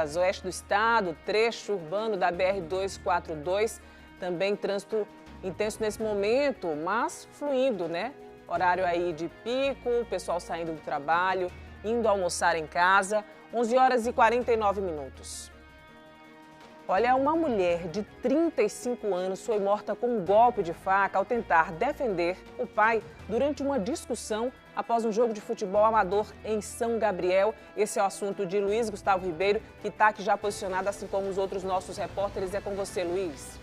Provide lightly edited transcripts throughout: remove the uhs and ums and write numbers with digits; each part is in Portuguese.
Goiás, oeste do estado, trecho urbano da BR-242. Também trânsito intenso nesse momento, mas fluindo, né? Horário aí de pico, o pessoal saindo do trabalho, indo almoçar em casa, 11 horas e 49 minutos. Olha, uma mulher de 35 anos foi morta com um golpe de faca ao tentar defender o pai durante uma discussão após um jogo de futebol amador em São Gabriel. Esse é o assunto de Luiz Gustavo Ribeiro, que está aqui já posicionado, assim como os outros nossos repórteres. É com você, Luiz.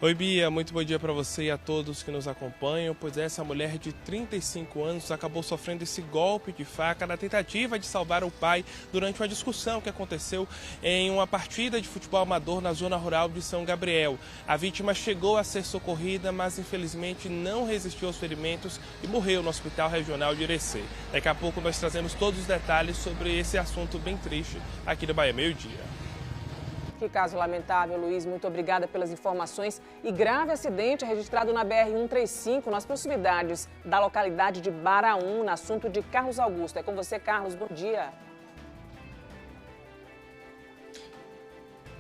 Oi, Bia, muito bom dia para você e a todos que nos acompanham. Pois essa mulher de 35 anos acabou sofrendo esse golpe de faca na tentativa de salvar o pai durante uma discussão que aconteceu em uma partida de futebol amador na zona rural de São Gabriel. A vítima chegou a ser socorrida, mas infelizmente não resistiu aos ferimentos e morreu no Hospital Regional de Irecê. Daqui a pouco nós trazemos todos os detalhes sobre esse assunto bem triste aqui do Bahia Meio Dia. Que caso lamentável, Luiz. Muito obrigada pelas informações. E grave acidente registrado na BR-135, nas proximidades da localidade de Baraú, no assunto de Carlos Augusto. É com você, Carlos. Bom dia.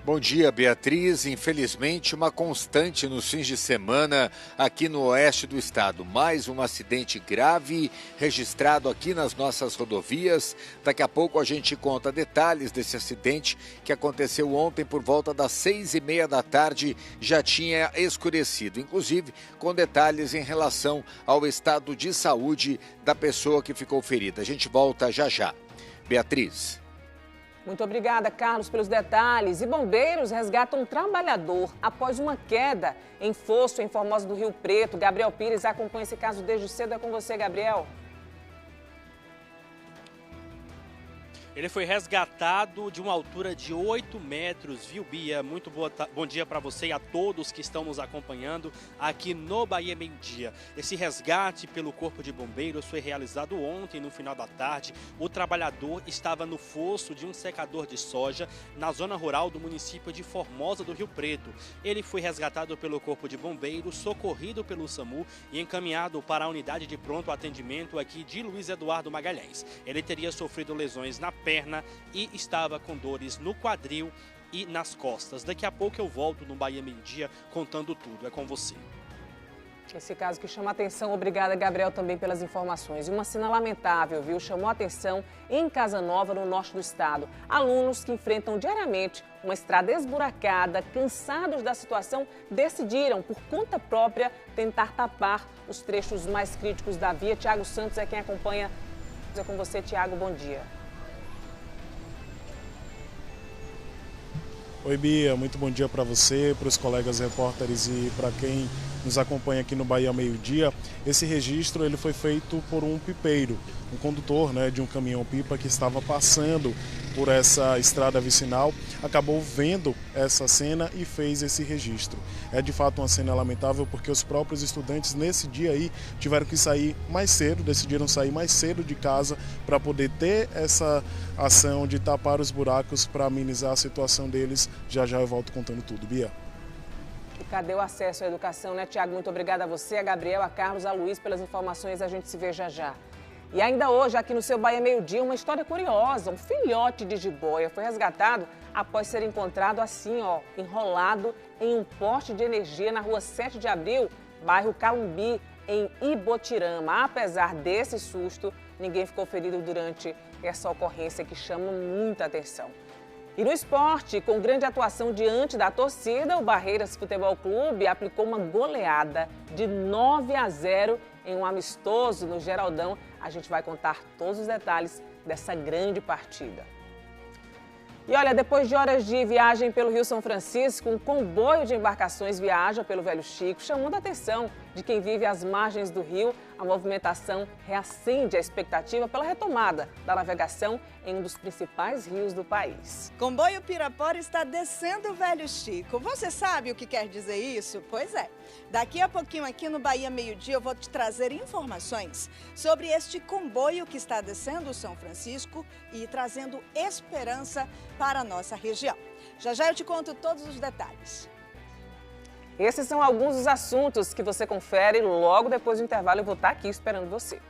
Bom dia, Beatriz. Infelizmente, uma constante nos fins de semana aqui no oeste do estado. Mais um acidente grave registrado aqui nas nossas rodovias. Daqui a pouco a gente conta detalhes desse acidente que aconteceu ontem por volta das 6h30 da tarde. Já tinha escurecido, inclusive com detalhes em relação ao estado de saúde da pessoa que ficou ferida. A gente volta já já. Beatriz. Muito obrigada, Carlos, pelos detalhes. E bombeiros resgatam um trabalhador após uma queda em fosso em Formosa do Rio Preto. Gabriel Pires acompanha esse caso desde cedo. É com você, Gabriel. Ele foi resgatado de uma altura de 8 metros, viu, Bia? Muito bom dia para você e a todos que estão nos acompanhando aqui no Bahia Meio Dia. Esse resgate pelo Corpo de Bombeiros foi realizado ontem, no final da tarde. O trabalhador estava no fosso de um secador de soja na zona rural do município de Formosa do Rio Preto. Ele foi resgatado pelo Corpo de Bombeiros, socorrido pelo SAMU e encaminhado para a unidade de pronto atendimento aqui de Luiz Eduardo Magalhães. Ele teria sofrido lesões na perna e estava com dores no quadril e nas costas. Daqui a pouco eu volto no Bahia Meio Dia contando tudo. É com você. Esse caso que chama a atenção. Obrigada, Gabriel, também pelas informações. E uma cena lamentável, viu? Chamou a atenção em Casa Nova, no norte do estado. Alunos que enfrentam diariamente uma estrada esburacada, cansados da situação, decidiram, por conta própria, tentar tapar os trechos mais críticos da via. Tiago Santos é quem acompanha. É com você, Tiago. Bom dia. Oi, Bia, muito bom dia para você, para os colegas repórteres e para quem nos acompanha aqui no Bahia Meio Dia. Esse registro ele foi feito por um pipeiro, um condutor, né, de um caminhão-pipa que estava passando por essa estrada vicinal, acabou vendo essa cena e fez esse registro. É de fato uma cena lamentável porque os próprios estudantes nesse dia aí tiveram que sair mais cedo, decidiram sair mais cedo de casa para poder ter essa ação de tapar os buracos para amenizar a situação deles. Já já eu volto contando tudo, Bia. E cadê o acesso à educação, né, Tiago? Muito obrigada a você, a Gabriel, a Carlos, a Luiz pelas informações. A gente se vê já já. E ainda hoje, aqui no seu Bahia Meio Dia, uma história curiosa. Um filhote de jiboia foi resgatado após ser encontrado assim, ó, enrolado em um poste de energia na rua 7 de abril, bairro Calumbi, em Ibotirama. Apesar desse susto, ninguém ficou ferido durante essa ocorrência que chama muita atenção. E no esporte, com grande atuação diante da torcida, o Barreiras Futebol Clube aplicou uma goleada de 9-0 em um amistoso no Geraldão. A gente vai contar todos os detalhes dessa grande partida. E olha, depois de horas de viagem pelo Rio São Francisco, um comboio de embarcações viaja pelo Velho Chico, chamando a atenção de quem vive às margens do rio. A movimentação reacende a expectativa pela retomada da navegação em um dos principais rios do país. Comboio Pirapora está descendo o Velho Chico. Você sabe o que quer dizer isso? Pois é. Daqui a pouquinho aqui no Bahia Meio Dia eu vou te trazer informações sobre este comboio que está descendo o São Francisco e trazendo esperança para a nossa região. Já já eu te conto todos os detalhes. Esses são alguns dos assuntos que você confere logo depois do intervalo. Eu vou estar aqui esperando você.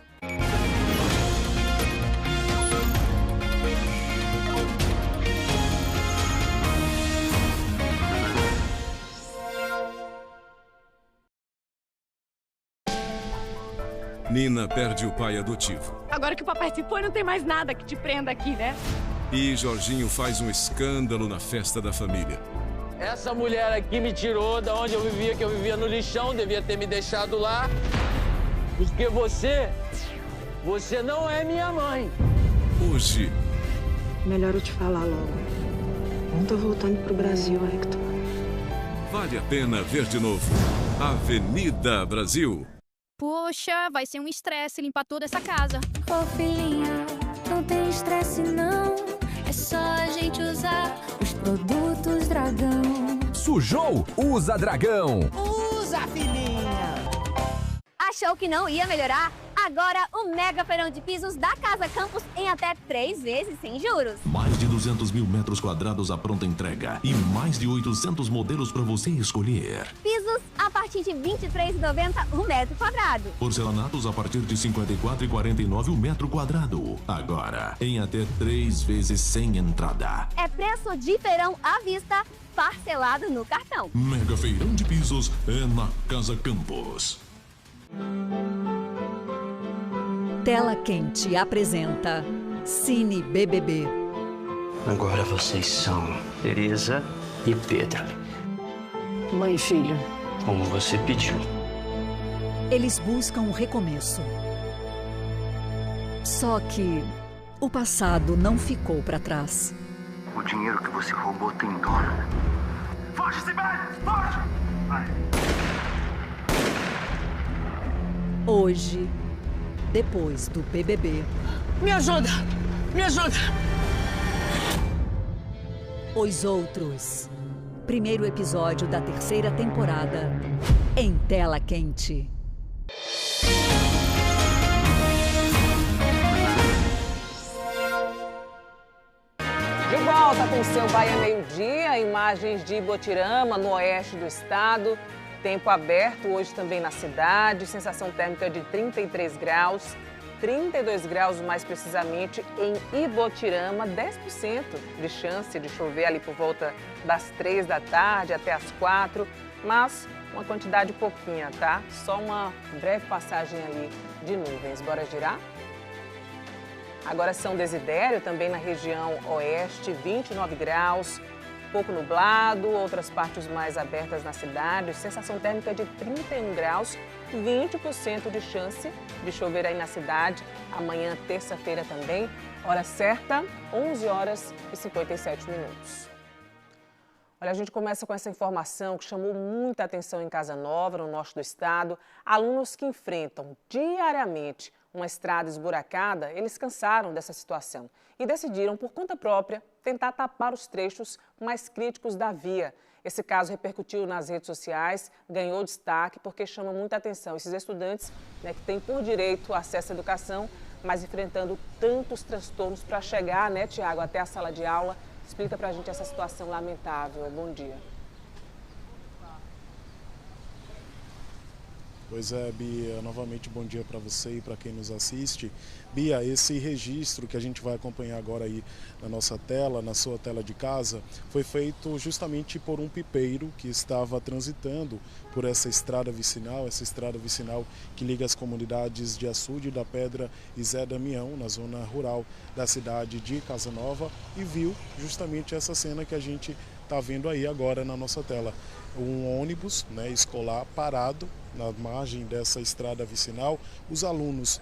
Nina perde o pai adotivo. Agora que o papai se foi, não tem mais nada que te prenda aqui, né? E Jorginho faz um escândalo na festa da família. Essa mulher aqui me tirou da onde eu vivia, que eu vivia no lixão, devia ter me deixado lá. Porque você não é minha mãe. Hoje... Melhor eu te falar logo. Não tô voltando pro Brasil, Hector. Vale a pena ver de novo. Avenida Brasil. Poxa, vai ser um estresse limpar toda essa casa. Ô filhinha, não tem estresse não. É só a gente usar os produtos Dragão. Sujou? Usa Dragão. Usa, filhinha. Achou que não ia melhorar? Agora o mega feirão de pisos da Casa Campos em até 3 vezes sem juros. Mais de 200 mil metros quadrados à pronta entrega e mais de 800 modelos para você escolher. Pisos a partir de R$ 23,90 o metro quadrado. Porcelanatos a partir de R$ 54,49 o metro quadrado. Agora, em até 3 vezes sem entrada. É preço de feirão à vista, parcelado no cartão. Mega feirão de pisos é na Casa Campos. Tela Quente apresenta Cine BBB. Agora vocês são Teresa e Pedro. Mãe e filho. Como você pediu. Eles buscam um recomeço. Só que o passado não ficou para trás. O dinheiro que você roubou tem dono. Foge, Sibeli! Foge! Vai. Hoje, depois do BBB... Me ajuda! Me ajuda! Os Outros. Primeiro episódio da 3ª temporada. Em Tela Quente. De volta com o seu Bahia Meio-Dia, imagens de Ibotirama, no oeste do estado. Tempo aberto hoje também na cidade, sensação térmica de 33 graus, 32 graus mais precisamente em Ibotirama, 10% de chance de chover ali por volta das 3 da tarde até as 4, mas uma quantidade pouquinha, tá? Só uma breve passagem ali de nuvens. Bora girar? Agora São Desidério, também na região oeste, 29 graus. Pouco nublado, outras partes mais abertas na cidade, sensação térmica de 31 graus, 20% de chance de chover aí na cidade. Amanhã, terça-feira também, hora certa, 11 horas e 57 minutos. Olha, a gente começa com essa informação que chamou muita atenção em Casa Nova, no norte do estado. Alunos que enfrentam diariamente uma estrada esburacada, eles cansaram dessa situação e decidiram, por conta própria, tentar tapar os trechos mais críticos da via. Esse caso repercutiu nas redes sociais, ganhou destaque porque chama muita atenção esses estudantes, né, que têm por direito acesso à educação, mas enfrentando tantos transtornos para chegar, né, Tiago, até a sala de aula. Explica pra gente essa situação lamentável. Bom dia. Pois é, Bia, novamente bom dia para você e para quem nos assiste. Bia, esse registro que a gente vai acompanhar agora aí na nossa tela, na sua tela de casa, foi feito justamente por um pipeiro que estava transitando por essa estrada vicinal que liga as comunidades de Açude da Pedra e Zé Damião, na zona rural da cidade de Casa Nova, e viu justamente essa cena que a gente está vendo aí agora na nossa tela. Um ônibus, né, escolar parado na margem dessa estrada vicinal, os alunos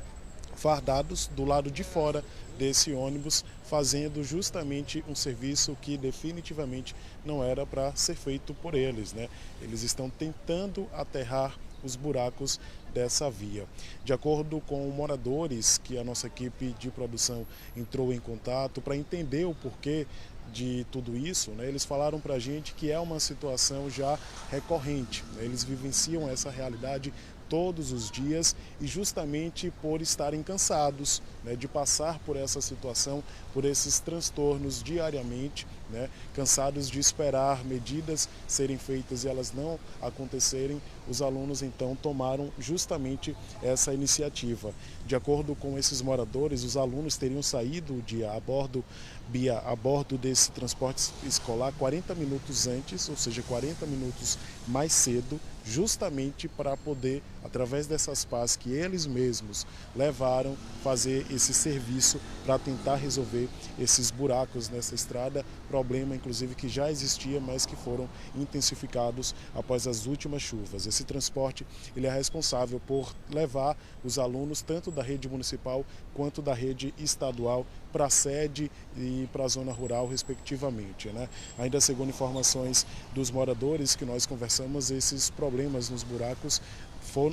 fardados do lado de fora desse ônibus, fazendo justamente um serviço que definitivamente não era para ser feito por eles, né? Eles estão tentando aterrar os buracos dessa via. De acordo com moradores que a nossa equipe de produção entrou em contato para entender o porquê de tudo isso, né, eles falaram para a gente que é uma situação já recorrente, né, eles vivenciam essa realidade todos os dias e justamente por estarem cansados, né, de passar por essa situação, por esses transtornos diariamente, né, cansados de esperar medidas serem feitas e elas não acontecerem, os alunos então tomaram justamente essa iniciativa. De acordo com esses moradores, os alunos teriam saído a bordo desse transporte escolar 40 minutos antes, ou seja, 40 minutos mais cedo, justamente para poder, através dessas pás que eles mesmos levaram, fazer esse serviço para tentar resolver esses buracos nessa estrada, problema inclusive que já existia, mas que foram intensificados após as últimas chuvas. Esse transporte ele é responsável por levar os alunos tanto da rede municipal quanto da rede estadual para a sede e para a zona rural, respectivamente, né? Ainda segundo informações dos moradores que nós conversamos, esses problemas nos buracos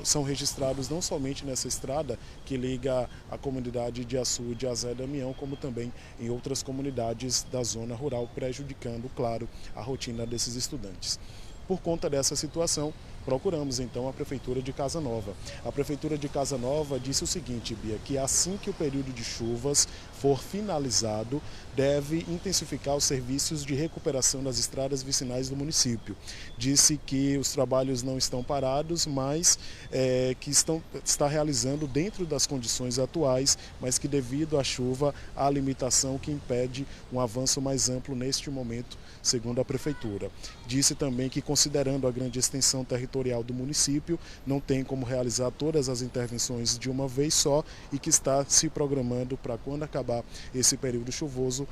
são registrados não somente nessa estrada que liga a comunidade de Açude a Zé Damião, como também em outras comunidades da zona rural, prejudicando, claro, a rotina desses estudantes. Por conta dessa situação, procuramos então a Prefeitura de Casa Nova. A Prefeitura de Casa Nova disse o seguinte, Bia, que assim que o período de chuvas for finalizado, deve intensificar os serviços de recuperação das estradas vicinais do município. Disse que os trabalhos não estão parados, mas que está realizando dentro das condições atuais, mas que devido à chuva, há limitação que impede um avanço mais amplo neste momento, segundo a Prefeitura. Disse também que, considerando a grande extensão territorial do município, não tem como realizar todas as intervenções de uma vez só e que está se programando para, quando acabar esse período chuvoso,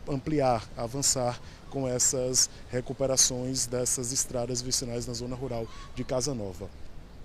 ampliar, avançar com essas recuperações dessas estradas vicinais na zona rural de Casa Nova.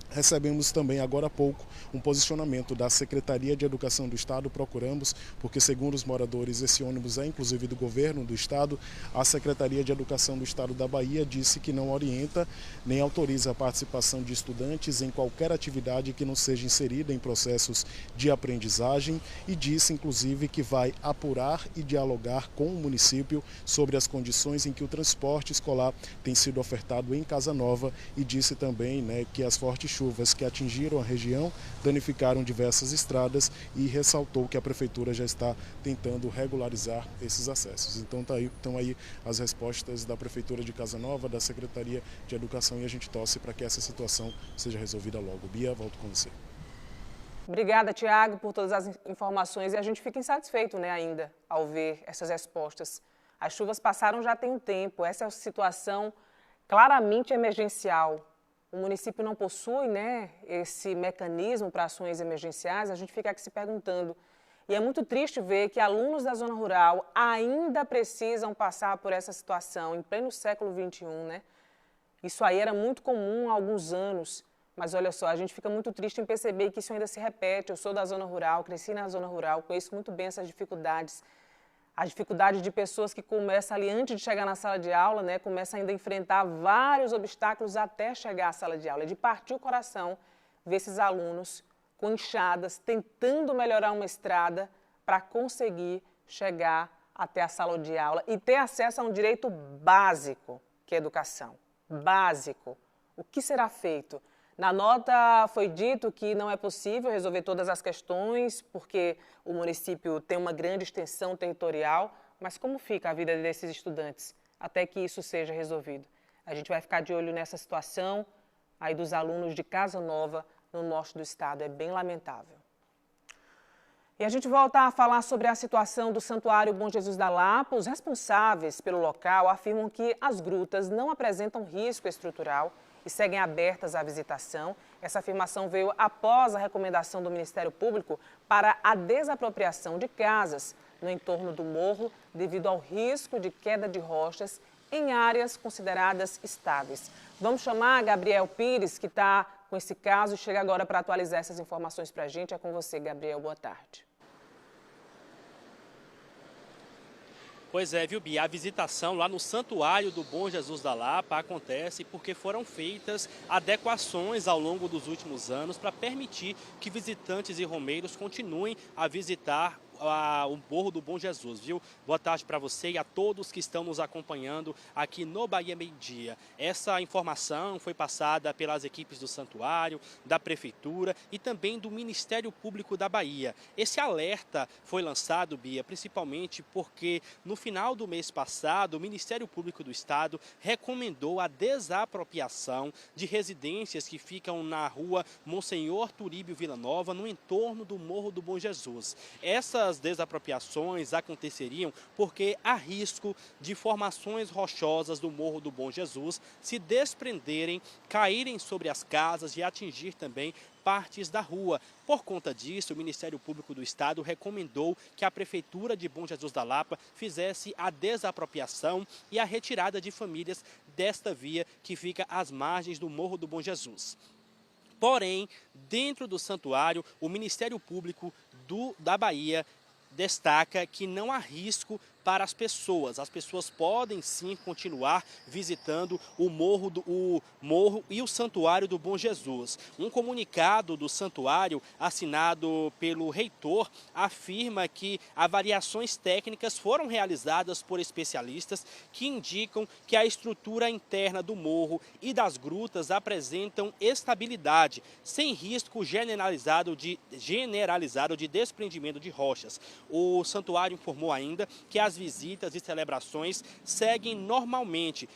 Recebemos também agora há pouco um posicionamento da Secretaria de Educação do Estado, procuramos, porque segundo os moradores esse ônibus é inclusive do governo do Estado. A Secretaria de Educação do Estado da Bahia disse que não orienta nem autoriza a participação de estudantes em qualquer atividade que não seja inserida em processos de aprendizagem e disse inclusive que vai apurar e dialogar com o município sobre as condições em que o transporte escolar tem sido ofertado em Casa Nova e disse também, né, que as fortes chuvas que atingiram a região danificaram diversas estradas e ressaltou que a Prefeitura já está tentando regularizar esses acessos. Então estão aí as respostas da Prefeitura de Casa Nova, da Secretaria de Educação, e a gente torce para que essa situação seja resolvida logo. Bia, volto com você. Obrigada, Tiago, por todas as informações, e a gente fica insatisfeito, né, ainda ao ver essas respostas. As chuvas passaram já tem um tempo, essa é a situação claramente emergencial. O município não possui, né, esse mecanismo para ações emergenciais, a gente fica aqui se perguntando. E é muito triste ver que alunos da zona rural ainda precisam passar por essa situação em pleno século XXI, né? Isso aí era muito comum há alguns anos, mas olha só, a gente fica muito triste em perceber que isso ainda se repete. Eu sou da zona rural, cresci na zona rural, conheço muito bem essas dificuldades. A dificuldade de pessoas que começam ali antes de chegar na sala de aula, né, começam ainda a enfrentar vários obstáculos até chegar à sala de aula. É de partir o coração ver esses alunos com enxadas, tentando melhorar uma estrada para conseguir chegar até a sala de aula e ter acesso a um direito básico, que é a educação. Básico. O que será feito? Na nota foi dito que não é possível resolver todas as questões, porque o município tem uma grande extensão territorial, mas como fica a vida desses estudantes até que isso seja resolvido? A gente vai ficar de olho nessa situação aí dos alunos de Casa Nova, no norte do estado. É bem lamentável. E a gente volta a falar sobre a situação do Santuário Bom Jesus da Lapa. Os responsáveis pelo local afirmam que as grutas não apresentam risco estrutural e seguem abertas à visitação. Essa afirmação veio após a recomendação do Ministério Público para a desapropriação de casas no entorno do morro devido ao risco de queda de rochas em áreas consideradas estáveis. Vamos chamar a Gabriel Pires, que está com esse caso e chega agora para atualizar essas informações para a gente. É com você, Gabriel. Boa tarde. Pois é, viu, Bia? A visitação lá no Santuário do Bom Jesus da Lapa acontece porque foram feitas adequações ao longo dos últimos anos para permitir que visitantes e romeiros continuem a visitar o Morro do Bom Jesus, viu? Boa tarde para você e a todos que estão nos acompanhando aqui no Bahia Meio Dia. Essa informação foi passada pelas equipes do Santuário, da Prefeitura e também do Ministério Público da Bahia. Esse alerta foi lançado, Bia, principalmente porque no final do mês passado o Ministério Público do Estado recomendou a desapropriação de residências que ficam na rua Monsenhor Turíbio Vila Nova, no entorno do Morro do Bom Jesus. Essa Essas desapropriações aconteceriam porque há risco de formações rochosas do Morro do Bom Jesus se desprenderem, caírem sobre as casas e atingir também partes da rua. Por conta disso, o Ministério Público do Estado recomendou que a Prefeitura de Bom Jesus da Lapa fizesse a desapropriação e a retirada de famílias desta via que fica às margens do Morro do Bom Jesus. Porém, dentro do santuário, o Ministério Público da Bahia destaca que não há risco para as pessoas. As pessoas podem sim continuar visitando o morro e o Santuário do Bom Jesus. Um comunicado do santuário assinado pelo reitor afirma que avaliações técnicas foram realizadas por especialistas que indicam que a estrutura interna do morro e das grutas apresentam estabilidade, sem risco generalizado de desprendimento de rochas. O santuário informou ainda que as visitas e celebrações seguem normalmente,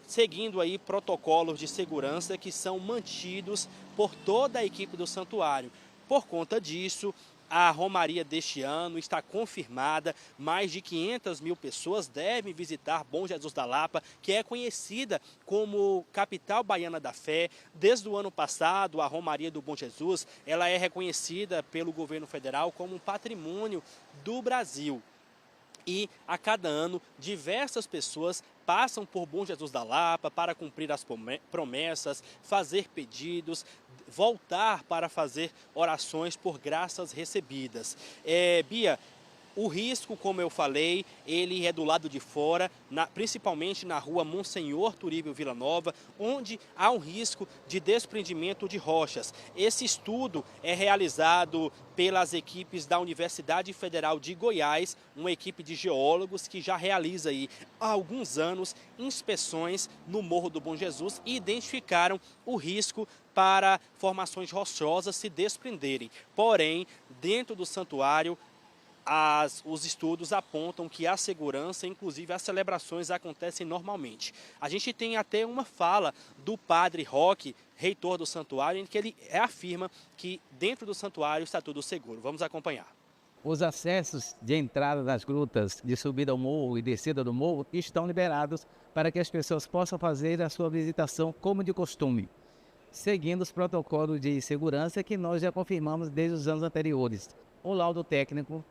seguindo aí protocolos de segurança que são mantidos por toda a equipe do santuário. Por conta disso, a romaria deste ano está confirmada. Mais de 500 mil pessoas devem visitar Bom Jesus da Lapa, que é conhecida como capital baiana da fé. Desde o ano passado, a romaria do Bom Jesus ela é reconhecida pelo governo federal como um patrimônio do Brasil. E a cada ano, diversas pessoas passam por Bom Jesus da Lapa para cumprir as promessas, fazer pedidos, voltar para fazer orações por graças recebidas. Bia, o risco, como eu falei, ele é do lado de fora, principalmente na rua Monsenhor Turíbio Vila Nova, onde há um risco de desprendimento de rochas. Esse estudo é realizado pelas equipes da Universidade Federal de Goiás, uma equipe de geólogos que já realiza aí há alguns anos inspeções no Morro do Bom Jesus e identificaram o risco para formações rochosas se desprenderem. Porém, dentro do santuário, os estudos apontam que a segurança, inclusive as celebrações, acontecem normalmente. A gente tem até uma fala do padre Roque, reitor do santuário, em que ele afirma que dentro do santuário está tudo seguro. Vamos acompanhar. Os acessos de entrada das grutas, de subida ao morro e descida do morro, estão liberados para que as pessoas possam fazer a sua visitação como de costume, seguindo os protocolos de segurança que nós já confirmamos desde os anos anteriores. O laudo técnico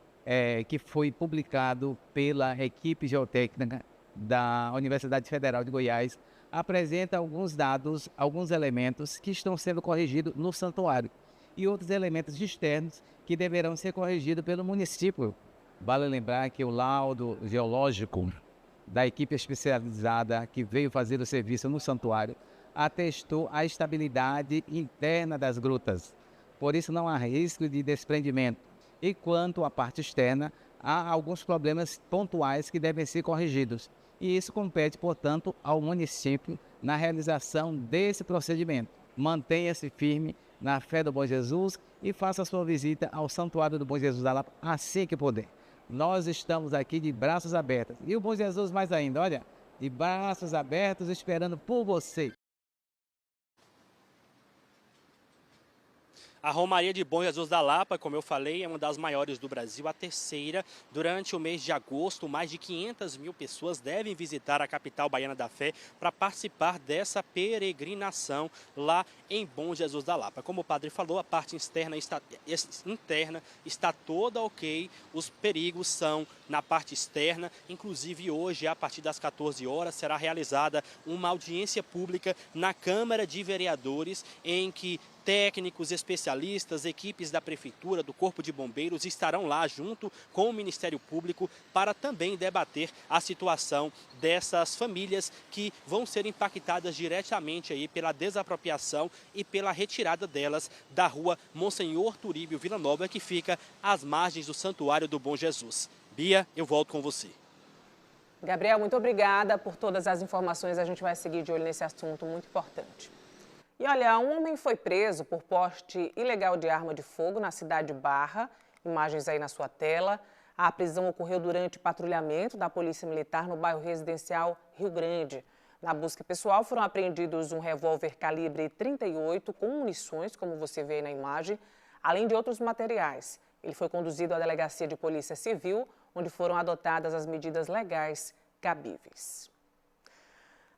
que foi publicado pela equipe geotécnica da Universidade Federal de Goiás, apresenta alguns dados, alguns elementos que estão sendo corrigidos no santuário e outros elementos externos que deverão ser corrigidos pelo município. Vale lembrar que o laudo geológico da equipe especializada que veio fazer o serviço no santuário atestou a estabilidade interna das grutas, por isso não há risco de desprendimento. E quanto à parte externa, há alguns problemas pontuais que devem ser corrigidos. E isso compete, portanto, ao município na realização desse procedimento. Mantenha-se firme na fé do Bom Jesus e faça a sua visita ao Santuário do Bom Jesus da Lapa assim que puder. Nós estamos aqui de braços abertos. E o Bom Jesus mais ainda, olha, de braços abertos esperando por você. A Romaria de Bom Jesus da Lapa, como eu falei, é uma das maiores do Brasil, a terceira. Durante o mês de agosto, mais de 500 mil pessoas devem visitar a capital baiana da fé para participar dessa peregrinação lá em Bom Jesus da Lapa. Como o padre falou, a parte interna está toda ok, os perigos são na parte externa. Inclusive hoje, a partir das 14 horas, será realizada uma audiência pública na Câmara de Vereadores em que técnicos, especialistas, equipes da Prefeitura, do Corpo de Bombeiros estarão lá junto com o Ministério Público para também debater a situação dessas famílias que vão ser impactadas diretamente aí pela desapropriação e pela retirada delas da rua Monsenhor Turíbio Vila Nova, que fica às margens do Santuário do Bom Jesus. Bia, eu volto com você. Gabriel, muito obrigada por todas as informações. A gente vai seguir de olho nesse assunto muito importante. E olha, um homem foi preso por porte ilegal de arma de fogo na cidade de Barra. Imagens aí na sua tela. A prisão ocorreu durante patrulhamento da Polícia Militar no bairro residencial Rio Grande. Na busca pessoal foram apreendidos um revólver calibre 38 com munições, como você vê aí na imagem, além de outros materiais. Ele foi conduzido à delegacia de polícia civil, onde foram adotadas as medidas legais cabíveis.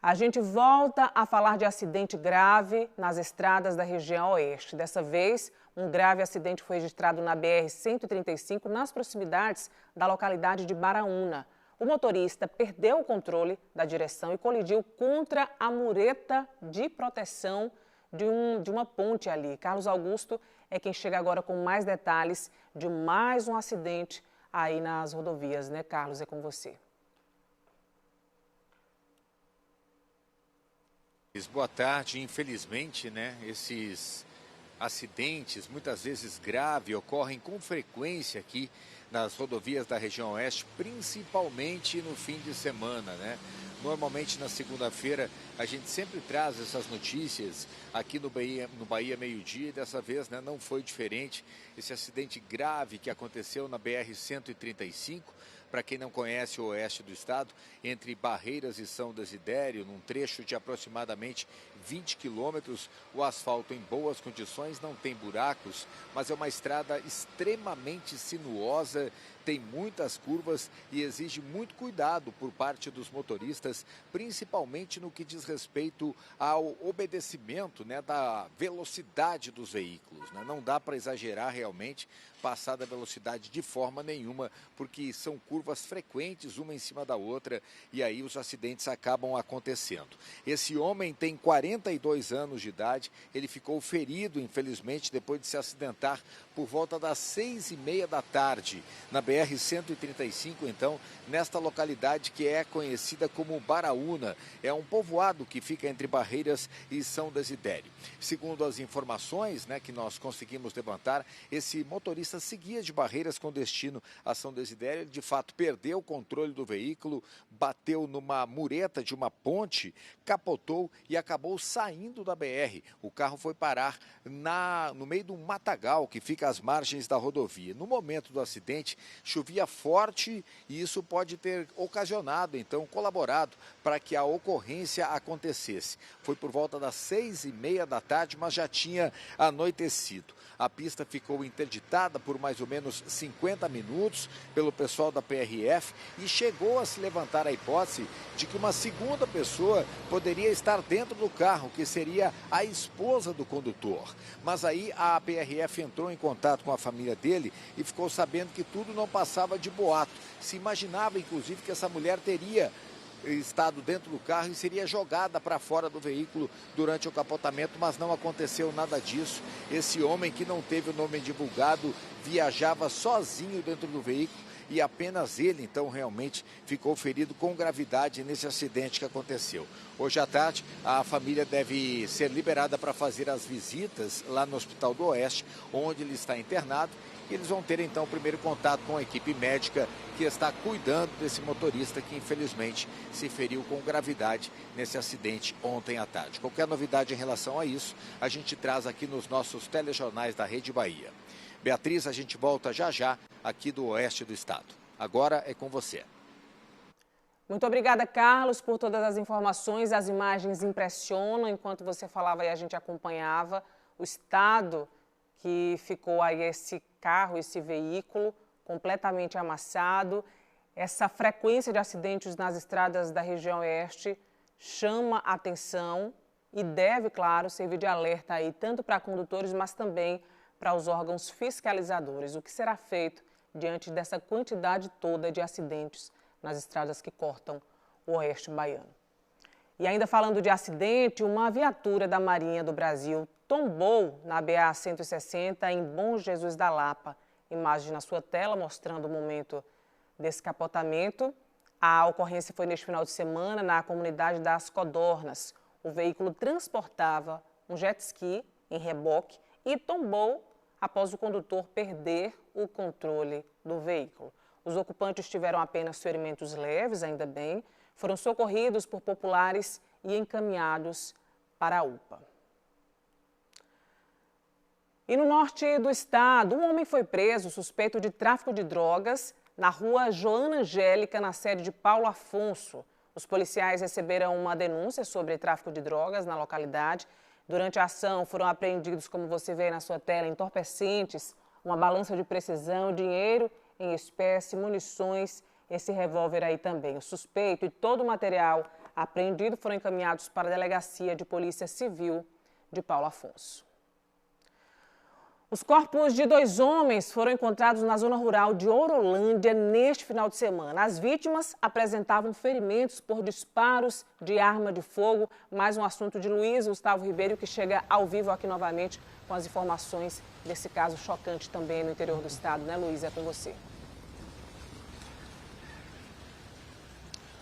A gente volta a falar de acidente grave nas estradas da região oeste. Dessa vez, um grave acidente foi registrado na BR-135, nas proximidades da localidade de Baraúna. O motorista perdeu o controle da direção e colidiu contra a mureta de proteção de uma ponte ali. Carlos Augusto é quem chega agora com mais detalhes de mais um acidente aí nas rodovias, né, Carlos? É com você. Boa tarde. Infelizmente, né, esses acidentes, muitas vezes graves, ocorrem com frequência aqui nas rodovias da região oeste, principalmente no fim de semana, né? Normalmente na segunda-feira a gente sempre traz essas notícias aqui no Bahia Meio-Dia, e dessa vez, né, não foi diferente. Esse acidente grave que aconteceu na BR-135, para quem não conhece o oeste do estado, entre Barreiras e São Desidério, num trecho de aproximadamente 20 quilômetros, o asfalto em boas condições, não tem buracos, mas é uma estrada extremamente sinuosa, tem muitas curvas e exige muito cuidado por parte dos motoristas, principalmente no que diz respeito ao obedecimento, né, da velocidade dos veículos, né? Não dá para exagerar realmente, passar da velocidade de forma nenhuma, porque são curvas frequentes uma em cima da outra e aí os acidentes acabam acontecendo. Esse homem tem 42 anos de idade, ele ficou ferido, infelizmente, depois de se acidentar por volta das 6h30 da tarde, na BR-135, então, nesta localidade que é conhecida como Baraúna. É um povoado que fica entre Barreiras e São Desidério. Segundo as informações, né, que nós conseguimos levantar, esse motorista seguia de Barreiras com destino a São Desidério. Ele, de fato, perdeu o controle do veículo, bateu numa mureta de uma ponte, capotou e acabou saindo da BR. O carro foi parar no meio de um matagal que fica às margens da rodovia. No momento do acidente, chovia forte e isso pode ter ocasionado, então, colaborado para que a ocorrência acontecesse. Foi por volta das 6h30 da tarde, mas já tinha anoitecido. A pista ficou interditada por mais ou menos 50 minutos pelo pessoal da PRF e chegou a se levantar a hipótese de que uma segunda pessoa poderia estar dentro do carro, que seria a esposa do condutor. Mas aí a PRF entrou em contato com a família dele e ficou sabendo que tudo não passava de boato. Se imaginava, inclusive, que essa mulher teria estado dentro do carro e seria jogada para fora do veículo durante o capotamento, mas não aconteceu nada disso. Esse homem, que não teve o nome divulgado, viajava sozinho dentro do veículo e apenas ele, então, realmente ficou ferido com gravidade nesse acidente que aconteceu. Hoje à tarde, a família deve ser liberada para fazer as visitas lá no Hospital do Oeste, onde ele está internado. E eles vão ter, então, o primeiro contato com a equipe médica que está cuidando desse motorista que, infelizmente, se feriu com gravidade nesse acidente ontem à tarde. Qualquer novidade em relação a isso, a gente traz aqui nos nossos telejornais da Rede Bahia. Beatriz, a gente volta já já aqui do oeste do estado. Agora é com você. Muito obrigada, Carlos, por todas as informações. As imagens impressionam. Enquanto você falava e a gente acompanhava o estado que ficou aí esse carro, esse veículo completamente amassado. Essa frequência de acidentes nas estradas da região oeste chama a atenção e deve, claro, servir de alerta aí tanto para condutores, mas também para os órgãos fiscalizadores. O que será feito diante dessa quantidade toda de acidentes nas estradas que cortam o oeste baiano? E ainda falando de acidente, uma viatura da Marinha do Brasil tombou na BA-160 em Bom Jesus da Lapa. Imagem na sua tela mostrando o momento desse capotamento. A ocorrência foi neste final de semana na comunidade das Codornas. O veículo transportava um jet ski em reboque e tombou após o condutor perder o controle do veículo. Os ocupantes tiveram apenas ferimentos leves, ainda bem, foram socorridos por populares e encaminhados para a UPA. E no norte do estado, um homem foi preso suspeito de tráfico de drogas na rua Joana Angélica, na sede de Paulo Afonso. Os policiais receberam uma denúncia sobre tráfico de drogas na localidade. Durante a ação, foram apreendidos, como você vê na sua tela, entorpecentes, uma balança de precisão, dinheiro em espécie, munições, esse revólver aí também. O suspeito e todo o material apreendido foram encaminhados para a Delegacia de Polícia Civil de Paulo Afonso. Os corpos de 2 homens foram encontrados na zona rural de Orolândia neste final de semana. As vítimas apresentavam ferimentos por disparos de arma de fogo. Mais um assunto de Luiz Gustavo Ribeiro, que chega ao vivo aqui novamente com as informações desse caso chocante também no interior do estado, né, Luiz? É com você.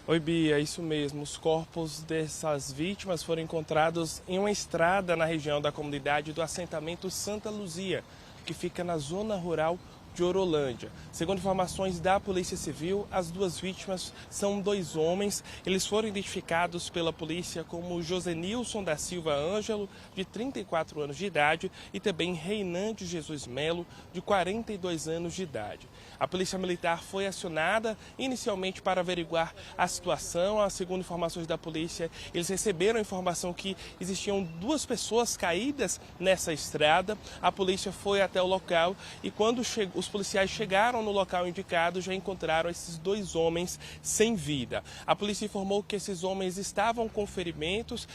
Oi, Bia, isso mesmo. Os corpos dessas vítimas foram encontrados em uma estrada na região da comunidade do assentamento Santa Luzia, que fica na zona rural de Orolândia. Segundo informações da Polícia Civil, as 2 vítimas são 2 homens. Eles foram identificados pela polícia como Josenilson da Silva Ângelo, de 34 anos de idade, e também Reinande Jesus Melo, de 42 anos de idade. A Polícia Militar foi acionada inicialmente para averiguar a situação. Segundo informações da polícia, eles receberam a informação que existiam 2 pessoas caídas nessa estrada. A polícia foi até o local e quando os policiais chegaram no local indicado, já encontraram esses 2 homens sem vida. A polícia informou que esses homens estavam com ferimentos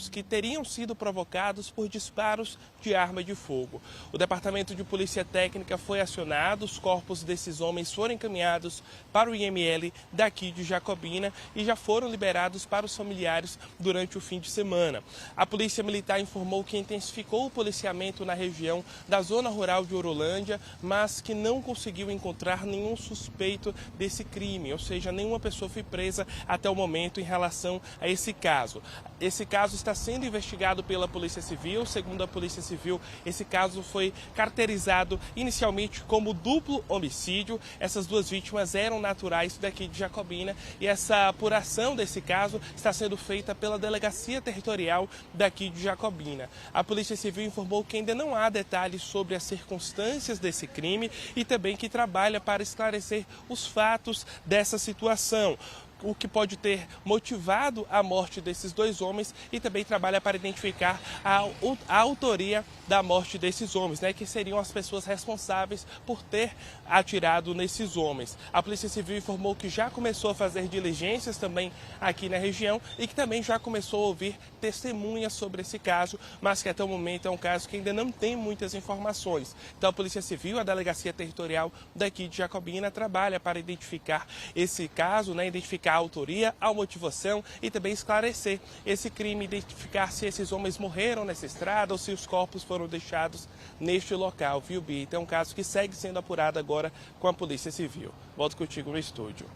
que teriam sido provocados por disparos de arma de fogo. O Departamento de Polícia Técnica foi acionado, os corpos desses homens foram encaminhados para o IML daqui de Jacobina e já foram liberados para os familiares durante o fim de semana. A Polícia Militar informou que intensificou o policiamento na região da zona rural de Orolândia, mas que não conseguiu encontrar nenhum suspeito desse crime, ou seja, nenhuma pessoa foi presa até o momento em relação a esse caso. Esse caso está sendo investigado pela Polícia Civil. Segundo a Polícia Civil, esse caso foi caracterizado inicialmente como duplo homicídio. Essas 2 vítimas eram naturais daqui de Jacobina e essa apuração desse caso está sendo feita pela Delegacia Territorial daqui de Jacobina. A Polícia Civil informou que ainda não há detalhes sobre as circunstâncias desse crime e também que trabalha para esclarecer os fatos dessa situação, o que pode ter motivado a morte desses 2 homens, e também trabalha para identificar a autoria da morte desses homens, né, que seriam as pessoas responsáveis por ter atirado nesses homens. A Polícia Civil informou que já começou a fazer diligências também aqui na região e que também já começou a ouvir testemunhas sobre esse caso, mas que até o momento é um caso que ainda não tem muitas informações. Então a Polícia Civil, a Delegacia Territorial daqui de Jacobina, trabalha para identificar esse caso, né, identificar a autoria, a motivação e também esclarecer esse crime, identificar se esses homens morreram nessa estrada ou se os corpos foram deixados neste local, viu, Bia? Então é um caso que segue sendo apurado agora com a Polícia Civil. Volto contigo no estúdio.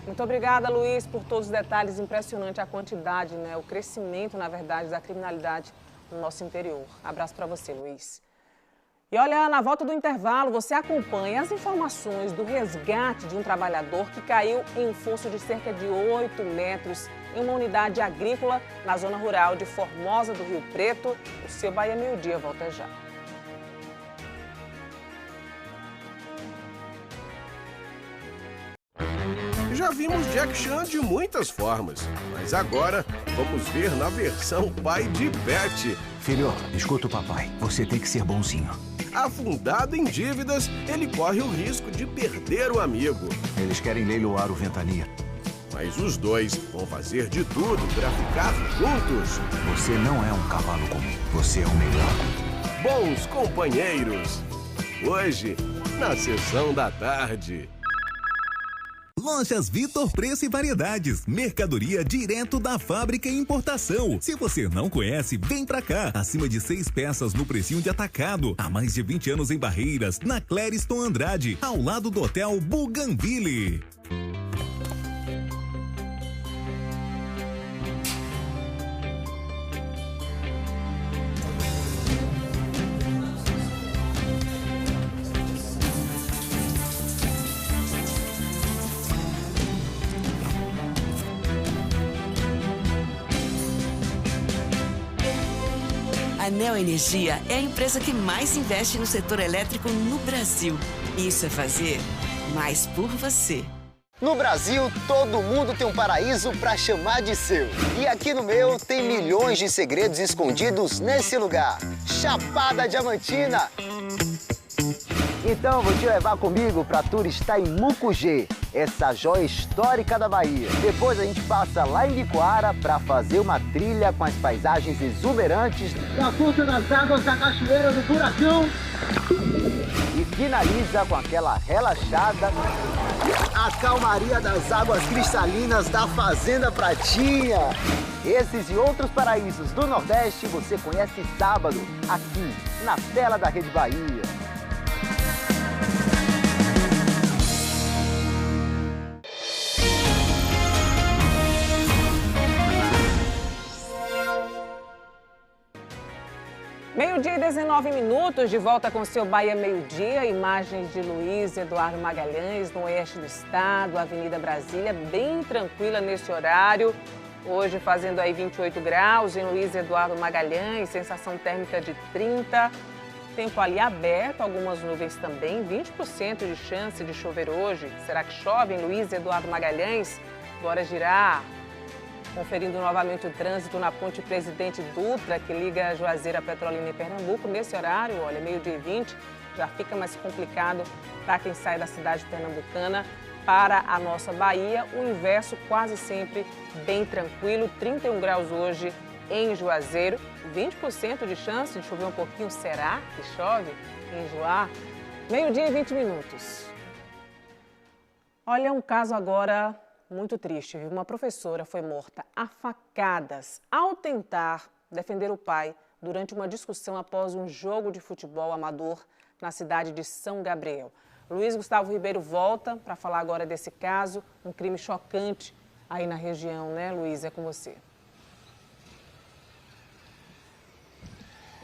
Muito obrigada, Luiz, por todos os detalhes. Impressionante a quantidade, né, o crescimento, na verdade, da criminalidade no nosso interior. Abraço para você, Luiz. E olha, na volta do intervalo, você acompanha as informações do resgate de um trabalhador que caiu em um fosso de cerca de 8 metros em uma unidade agrícola na zona rural de Formosa do Rio Preto. O seu Bahia Meio Dia volta já. Já vimos Jack Chan de muitas formas, mas agora vamos ver na versão pai de Beth. Filho, escuta o papai, você tem que ser bonzinho. Afundado em dívidas, ele corre o risco de perder o amigo. Eles querem leiloar o Ventania. Mas os dois vão fazer de tudo para ficar juntos. Você não é um cavalo comum, você é o melhor. Bons companheiros. Hoje, na sessão da tarde. Lojas Vitor Preço e Variedades. Mercadoria direto da fábrica e importação. Se você não conhece, vem pra cá. Acima de 6 peças no precinho de atacado. Há mais de 20 anos em Barreiras, na Clériston Andrade, ao lado do Hotel Bougainville. A Neoenergia é a empresa que mais investe no setor elétrico no Brasil. Isso é fazer mais por você. No Brasil, todo mundo tem um paraíso para chamar de seu. E aqui no meu tem milhões de segredos escondidos nesse lugar. Chapada Diamantina. Então vou te levar comigo para turistar em Mucugê, essa joia histórica da Bahia. Depois a gente passa lá em Bicoara para fazer uma trilha com as paisagens exuberantes da força das águas da Cachoeira do Furacão. E finaliza com aquela relaxada, a calmaria das águas cristalinas da Fazenda Pratinha. Esses e outros paraísos do Nordeste você conhece sábado, aqui na tela da Rede Bahia. Meio-dia e 19 minutos, de volta com o seu Bahia Meio-Dia. Imagens de Luiz Eduardo Magalhães, no oeste do estado, Avenida Brasília, bem tranquila nesse horário. Hoje fazendo aí 28 graus em Luiz Eduardo Magalhães, sensação térmica de 30. Tempo ali aberto, algumas nuvens também, 20% de chance de chover hoje. Será que chove em Luiz Eduardo Magalhães? Bora girar. Conferindo novamente o trânsito na ponte Presidente Dutra, que liga Juazeiro a Petrolina e Pernambuco. Nesse horário, olha, meio-dia e 20, já fica mais complicado para quem sai da cidade pernambucana para a nossa Bahia. O inverso quase sempre bem tranquilo, 31 graus hoje em Juazeiro, 20% de chance de chover um pouquinho. Será que chove em Juá? Meio-dia e 20 minutos. Olha, um caso agora muito triste, viu? Uma professora foi morta a facadas ao tentar defender o pai durante uma discussão após um jogo de futebol amador na cidade de São Gabriel. Luiz Gustavo Ribeiro volta para falar agora desse caso, um crime chocante aí na região, né, Luiz? É com você.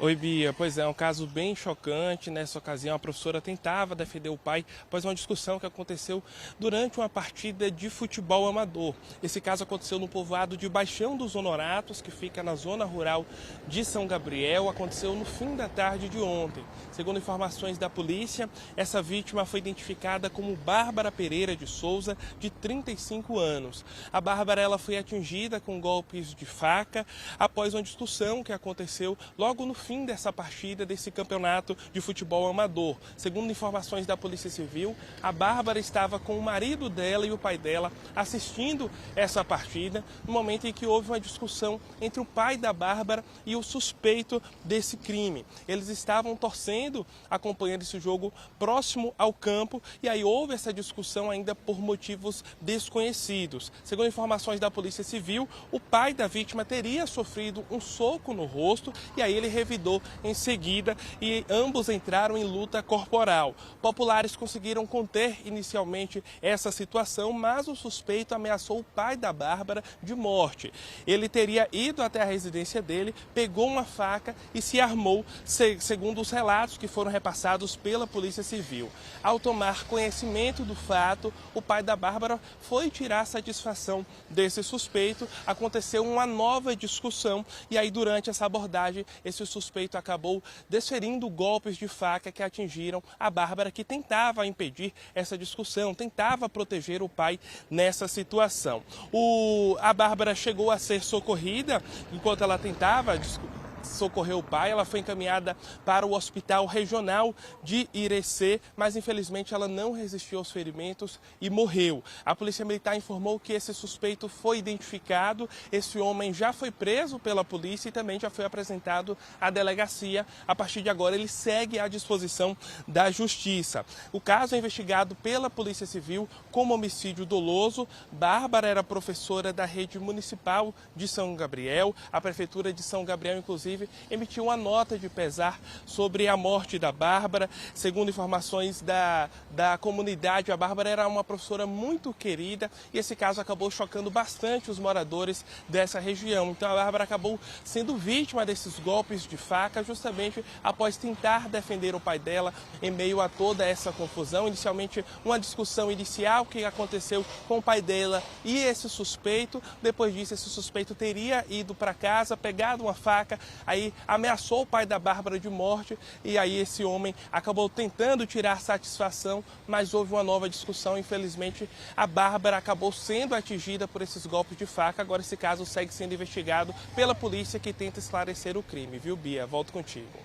Oi, Bia. Pois é, um caso bem chocante. Nessa ocasião, a professora tentava defender o pai após uma discussão que aconteceu durante uma partida de futebol amador. Esse caso aconteceu no povoado de Baixão dos Honoratos, que fica na zona rural de São Gabriel. Aconteceu no fim da tarde de ontem. Segundo informações da polícia, essa vítima foi identificada como Bárbara Pereira de Souza, de 35 anos. A Bárbara ela foi atingida com golpes de faca após uma discussão que aconteceu logo no fim dessa partida, desse campeonato de futebol amador. Segundo informações da Polícia Civil, a Bárbara estava com o marido dela e o pai dela assistindo essa partida, no momento em que houve uma discussão entre o pai da Bárbara e o suspeito desse crime. Eles estavam torcendo, acompanhando esse jogo próximo ao campo, e aí houve essa discussão ainda por motivos desconhecidos. Segundo informações da Polícia Civil, o pai da vítima teria sofrido um soco no rosto, e aí ele revidou em seguida e ambos entraram em luta corporal. Populares conseguiram conter inicialmente essa situação, mas o suspeito ameaçou o pai da Bárbara de morte. Ele teria ido até a residência dele, pegou uma faca e se armou, segundo os relatos que foram repassados pela Polícia Civil. Ao tomar conhecimento do fato, o pai da Bárbara foi tirar satisfação desse suspeito. Aconteceu uma nova discussão e aí durante essa abordagem esse suspeito acabou desferindo golpes de faca que atingiram a Bárbara, que tentava impedir essa discussão, tentava proteger o pai nessa situação. A Bárbara chegou a ser socorrida enquanto ela tentava socorrer o pai. Ela foi encaminhada para o Hospital Regional de Irecê, mas infelizmente ela não resistiu aos ferimentos e morreu. A Polícia Militar informou que esse suspeito foi identificado, esse homem já foi preso pela polícia e também já foi apresentado à delegacia. A partir de agora ele segue à disposição da Justiça. O caso é investigado pela Polícia Civil como homicídio doloso. Bárbara era professora da rede municipal de São Gabriel. A Prefeitura de São Gabriel, inclusive, emitiu uma nota de pesar sobre a morte da Bárbara. Segundo informações da comunidade, a Bárbara era uma professora muito querida e esse caso acabou chocando bastante os moradores dessa região. Então a Bárbara acabou sendo vítima desses golpes de faca justamente após tentar defender o pai dela em meio a toda essa confusão. Inicialmente uma discussão inicial que aconteceu com o pai dela e esse suspeito. Depois disso, esse suspeito teria ido para casa, pegado uma faca, aí ameaçou o pai da Bárbara de morte e aí esse homem acabou tentando tirar satisfação, mas houve uma nova discussão. Infelizmente, a Bárbara acabou sendo atingida por esses golpes de faca. Agora esse caso segue sendo investigado pela polícia, que tenta esclarecer o crime, viu, Bia? Volto contigo.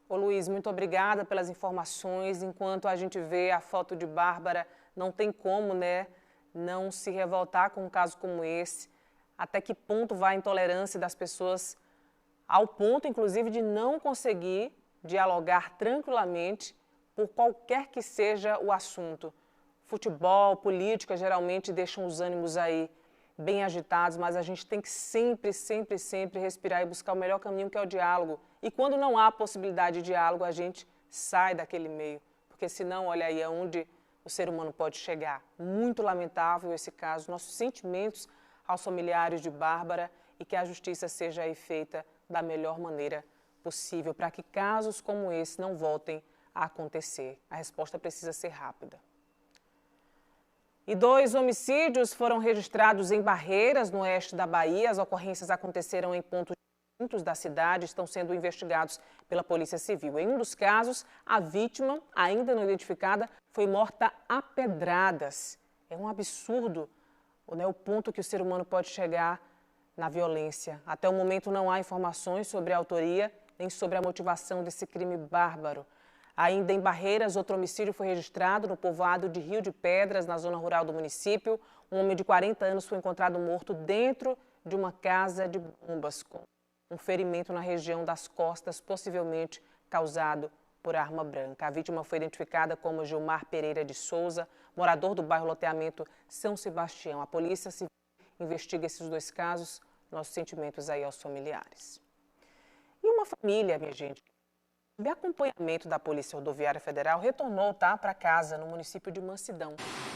Ô Luiz, muito obrigada pelas informações. Enquanto a gente vê a foto de Bárbara, não tem como, né, não se revoltar com um caso como esse. Até que ponto vai a intolerância das pessoas, ao ponto, inclusive, de não conseguir dialogar tranquilamente por qualquer que seja o assunto. Futebol, política, geralmente deixam os ânimos aí bem agitados, mas a gente tem que sempre respirar e buscar o melhor caminho, que é o diálogo. E quando não há possibilidade de diálogo, a gente sai daquele meio, porque senão, olha aí aonde o ser humano pode chegar. Muito lamentável esse caso, nossos sentimentos aos familiares de Bárbara e que a justiça seja aí feita da melhor maneira possível, para que casos como esse não voltem a acontecer. A resposta precisa ser rápida. E 2 homicídios foram registrados em Barreiras, no oeste da Bahia. As ocorrências aconteceram em pontos distintos da cidade, estão sendo investigados pela Polícia Civil. Em um dos casos, a vítima, ainda não identificada, foi morta a pedradas. É um absurdo, né, o ponto que o ser humano pode chegar na violência. Até o momento não há informações sobre a autoria nem sobre a motivação desse crime bárbaro. Ainda em Barreiras, outro homicídio foi registrado no povoado de Rio de Pedras, na zona rural do município. Um homem de 40 anos foi encontrado morto dentro de uma casa de bombas, com um ferimento na região das costas, possivelmente causado por arma branca. A vítima foi identificada como Gilmar Pereira de Souza, morador do bairro Loteamento São Sebastião. A Polícia Civil investiga esses 2 casos. Nossos sentimentos aí aos familiares. E uma família, minha gente, de acompanhamento da Polícia Rodoviária Federal, retornou para casa no município de Mansidão.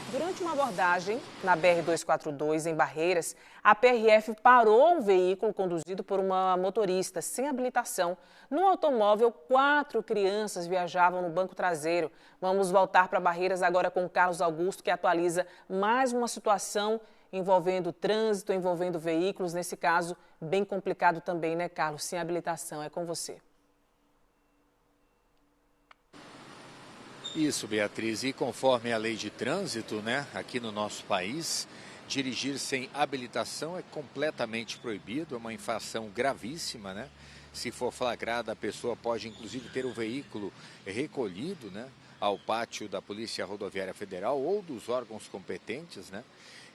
Durante uma abordagem na BR-242, em Barreiras, a PRF parou um veículo conduzido por uma motorista sem habilitação. No automóvel, 4 crianças viajavam no banco traseiro. Vamos voltar para Barreiras agora com o Carlos Augusto, que atualiza mais uma situação envolvendo trânsito, envolvendo veículos. Nesse caso, bem complicado também, né, Carlos? Sem habilitação. É com você. Isso, Beatriz, e conforme a lei de trânsito, né, aqui no nosso país, dirigir sem habilitação é completamente proibido, é uma infração gravíssima, né? Se for flagrada, a pessoa pode inclusive ter o veículo recolhido, né, ao pátio da Polícia Rodoviária Federal ou dos órgãos competentes, né?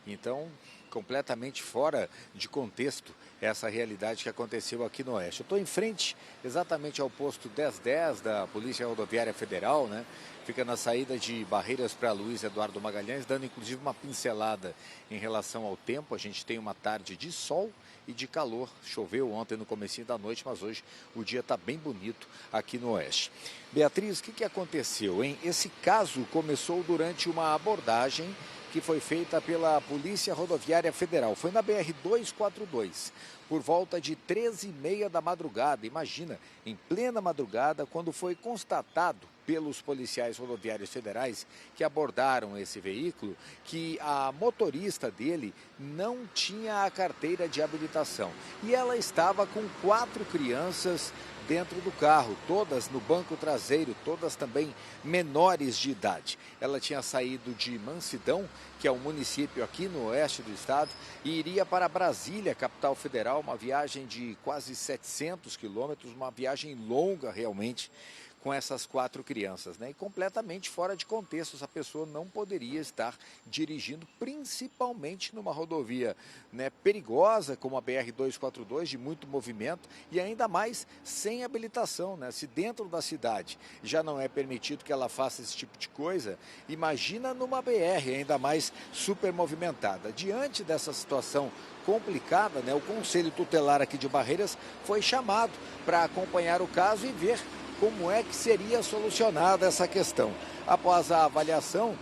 Então, completamente fora de contexto essa realidade que aconteceu aqui no Oeste. Eu estou em frente exatamente ao posto 1010 da Polícia Rodoviária Federal, né? Fica na saída de Barreiras para Luiz Eduardo Magalhães, dando inclusive uma pincelada em relação ao tempo. A gente tem uma tarde de sol e de calor. Choveu ontem no comecinho da noite, mas hoje o dia está bem bonito aqui no Oeste. Beatriz, o que aconteceu, hein? Esse caso começou durante uma abordagem que foi feita pela Polícia Rodoviária Federal. Foi na BR-242, por volta de 13h30 da madrugada. Imagina, em plena madrugada, quando foi constatado pelos policiais rodoviários federais que abordaram esse veículo, que a motorista dele não tinha a carteira de habilitação. E ela estava com 4 crianças dentro do carro, todas no banco traseiro, todas também menores de idade. Ela tinha saído de Mansidão, que é um município aqui no oeste do estado, e iria para Brasília, capital federal, uma viagem de quase 700 quilômetros, uma viagem longa realmente, com essas 4 crianças, né? E completamente fora de contexto, essa pessoa não poderia estar dirigindo, principalmente numa rodovia, né, perigosa, como a BR-242, de muito movimento, e ainda mais sem habilitação, né? Se dentro da cidade já não é permitido que ela faça esse tipo de coisa, imagina numa BR, ainda mais super movimentada. Diante dessa situação complicada, né, o Conselho Tutelar aqui de Barreiras foi chamado para acompanhar o caso e ver como é que seria solucionada essa questão. Após a avaliação,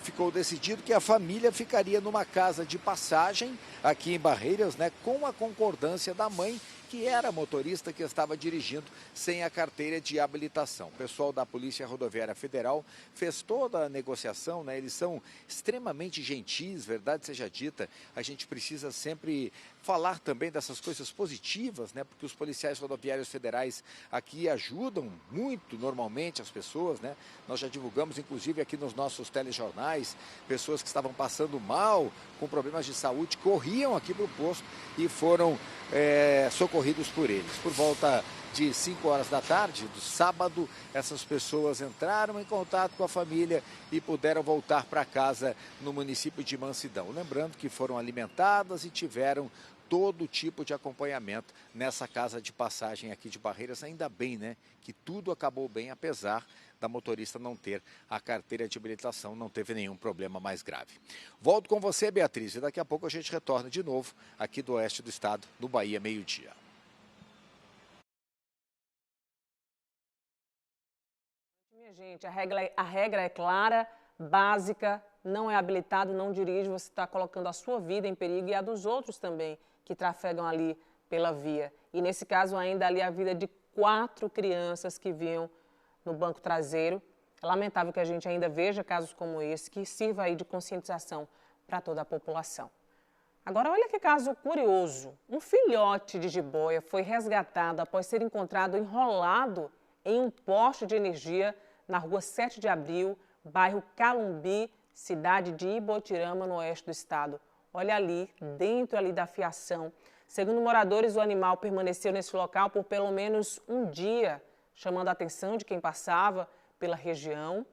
ficou decidido que a família ficaria numa casa de passagem aqui em Barreiras, né, com a concordância da mãe, que era motorista que estava dirigindo sem a carteira de habilitação. O pessoal da Polícia Rodoviária Federal fez toda a negociação, né? Eles são extremamente gentis, verdade seja dita. A gente precisa sempre falar também dessas coisas positivas, né? Porque os policiais rodoviários federais aqui ajudam muito normalmente as pessoas, né? Nós já divulgamos, inclusive, aqui nos nossos telejornais, pessoas que estavam passando mal, com problemas de saúde, corriam aqui para o posto e foram socorridas socorridos por eles. Por volta de 5 horas da tarde do sábado, essas pessoas entraram em contato com a família e puderam voltar para casa no município de Mansidão. Lembrando que foram alimentadas e tiveram todo tipo de acompanhamento nessa casa de passagem aqui de Barreiras. Ainda bem, né, que tudo acabou bem, apesar da motorista não ter a carteira de habilitação, não teve nenhum problema mais grave. Volto com você, Beatriz, e daqui a pouco a gente retorna de novo aqui do oeste do estado, no Bahia, meio-dia. Minha gente, a regra é clara, básica, não é habilitado, não dirige, você está colocando a sua vida em perigo e a dos outros também, que trafegam ali pela via. E nesse caso ainda ali a vida de 4 crianças que vinham no banco traseiro. É lamentável que a gente ainda veja casos como esse, que sirva aí de conscientização para toda a população. Agora, olha que caso curioso. Um filhote de jiboia foi resgatado após ser encontrado enrolado em um poste de energia na rua 7 de Abril, bairro Calumbi, cidade de Ibotirama, no oeste do estado. Olha ali, dentro ali da fiação. Segundo moradores, o animal permaneceu nesse local por pelo menos um dia, chamando a atenção de quem passava pela região,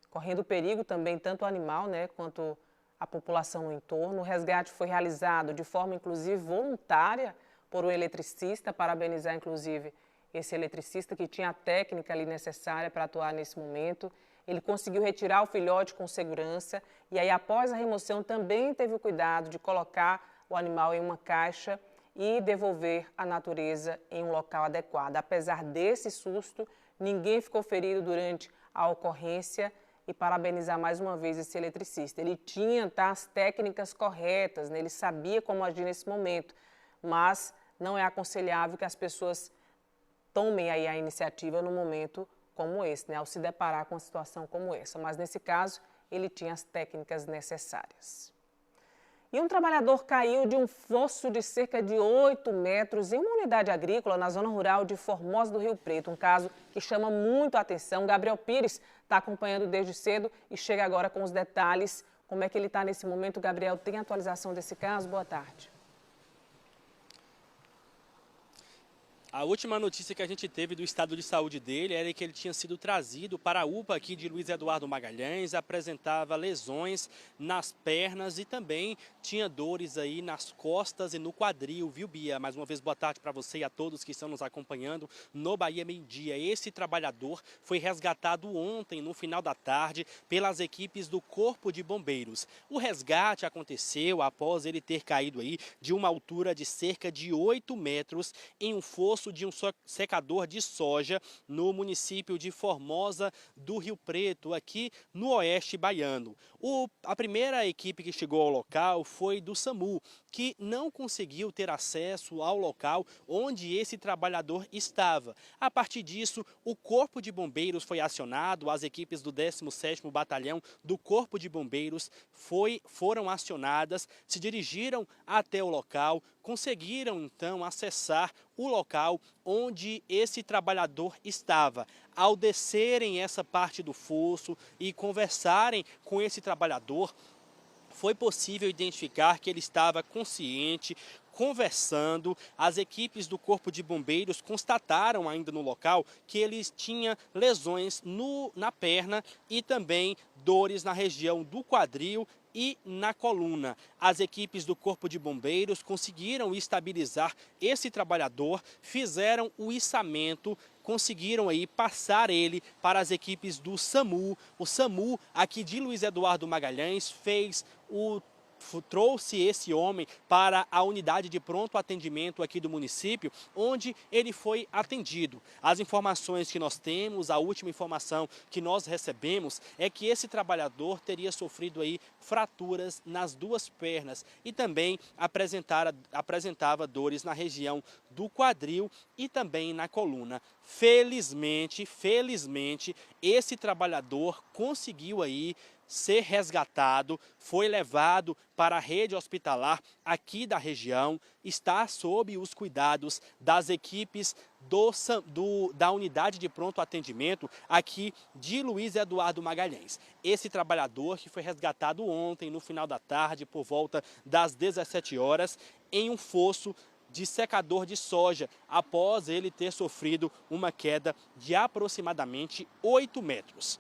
correndo perigo também tanto o animal, né, quanto a população no entorno. O resgate foi realizado de forma, inclusive, voluntária por um eletricista, parabenizar, inclusive, esse eletricista que tinha a técnica ali necessária para atuar nesse momento. Ele conseguiu retirar o filhote com segurança e aí, após a remoção, também teve o cuidado de colocar o animal em uma caixa e devolver à natureza em um local adequado. Apesar desse susto, ninguém ficou ferido durante a ocorrência e parabenizar mais uma vez esse eletricista. Ele tinha as técnicas corretas, né? Ele sabia como agir nesse momento, mas não é aconselhável que as pessoas tomem aí a iniciativa num momento como esse, né? Ao se deparar com uma situação como essa. Mas nesse caso, ele tinha as técnicas necessárias. E um trabalhador caiu de um fosso de cerca de 8 metros em uma unidade agrícola na zona rural de Formosa do Rio Preto. Um caso que chama muito a atenção. Gabriel Pires está acompanhando desde cedo e chega agora com os detalhes. Como é que ele está nesse momento? Gabriel, tem atualização desse caso? Boa tarde. A última notícia que a gente teve do estado de saúde dele era que ele tinha sido trazido para a UPA aqui de Luiz Eduardo Magalhães, apresentava lesões nas pernas e também tinha dores aí nas costas e no quadril, viu, Bia? Mais uma vez, boa tarde para você e a todos que estão nos acompanhando no Bahia Meio-Dia. Esse trabalhador foi resgatado ontem, no final da tarde, pelas equipes do Corpo de Bombeiros. O resgate aconteceu após ele ter caído aí de uma altura de cerca de 8 metros em um fosso de um secador de soja no município de Formosa do Rio Preto, aqui no oeste baiano. A primeira equipe que chegou ao local foi do SAMU, que não conseguiu ter acesso ao local onde esse trabalhador estava. A partir disso, o Corpo de Bombeiros foi acionado, as equipes do 17º Batalhão do Corpo de Bombeiros foram acionadas, se dirigiram até o local, conseguiram então acessar o local onde esse trabalhador estava. Ao descerem essa parte do fosso e conversarem com esse trabalhador, foi possível identificar que ele estava consciente, conversando. As equipes do Corpo de Bombeiros constataram ainda no local que ele tinha lesões na perna e também dores na região do quadril e na coluna. As equipes do Corpo de Bombeiros conseguiram estabilizar esse trabalhador, fizeram o içamento, conseguiram aí passar ele para as equipes do SAMU. O SAMU aqui de Luiz Eduardo Magalhães trouxe esse homem para a unidade de pronto atendimento aqui do município, onde ele foi atendido. As informações que nós temos, a última informação que nós recebemos é que esse trabalhador teria sofrido aí fraturas nas 2 pernas e também apresentava dores na região do quadril e também na coluna. Felizmente, esse trabalhador conseguiu aí ser resgatado, foi levado para a rede hospitalar aqui da região, está sob os cuidados das equipes da unidade de pronto atendimento aqui de Luiz Eduardo Magalhães. Esse trabalhador que foi resgatado ontem, no final da tarde, por volta das 17 horas, em um fosso de secador de soja, após ele ter sofrido uma queda de aproximadamente 8 metros.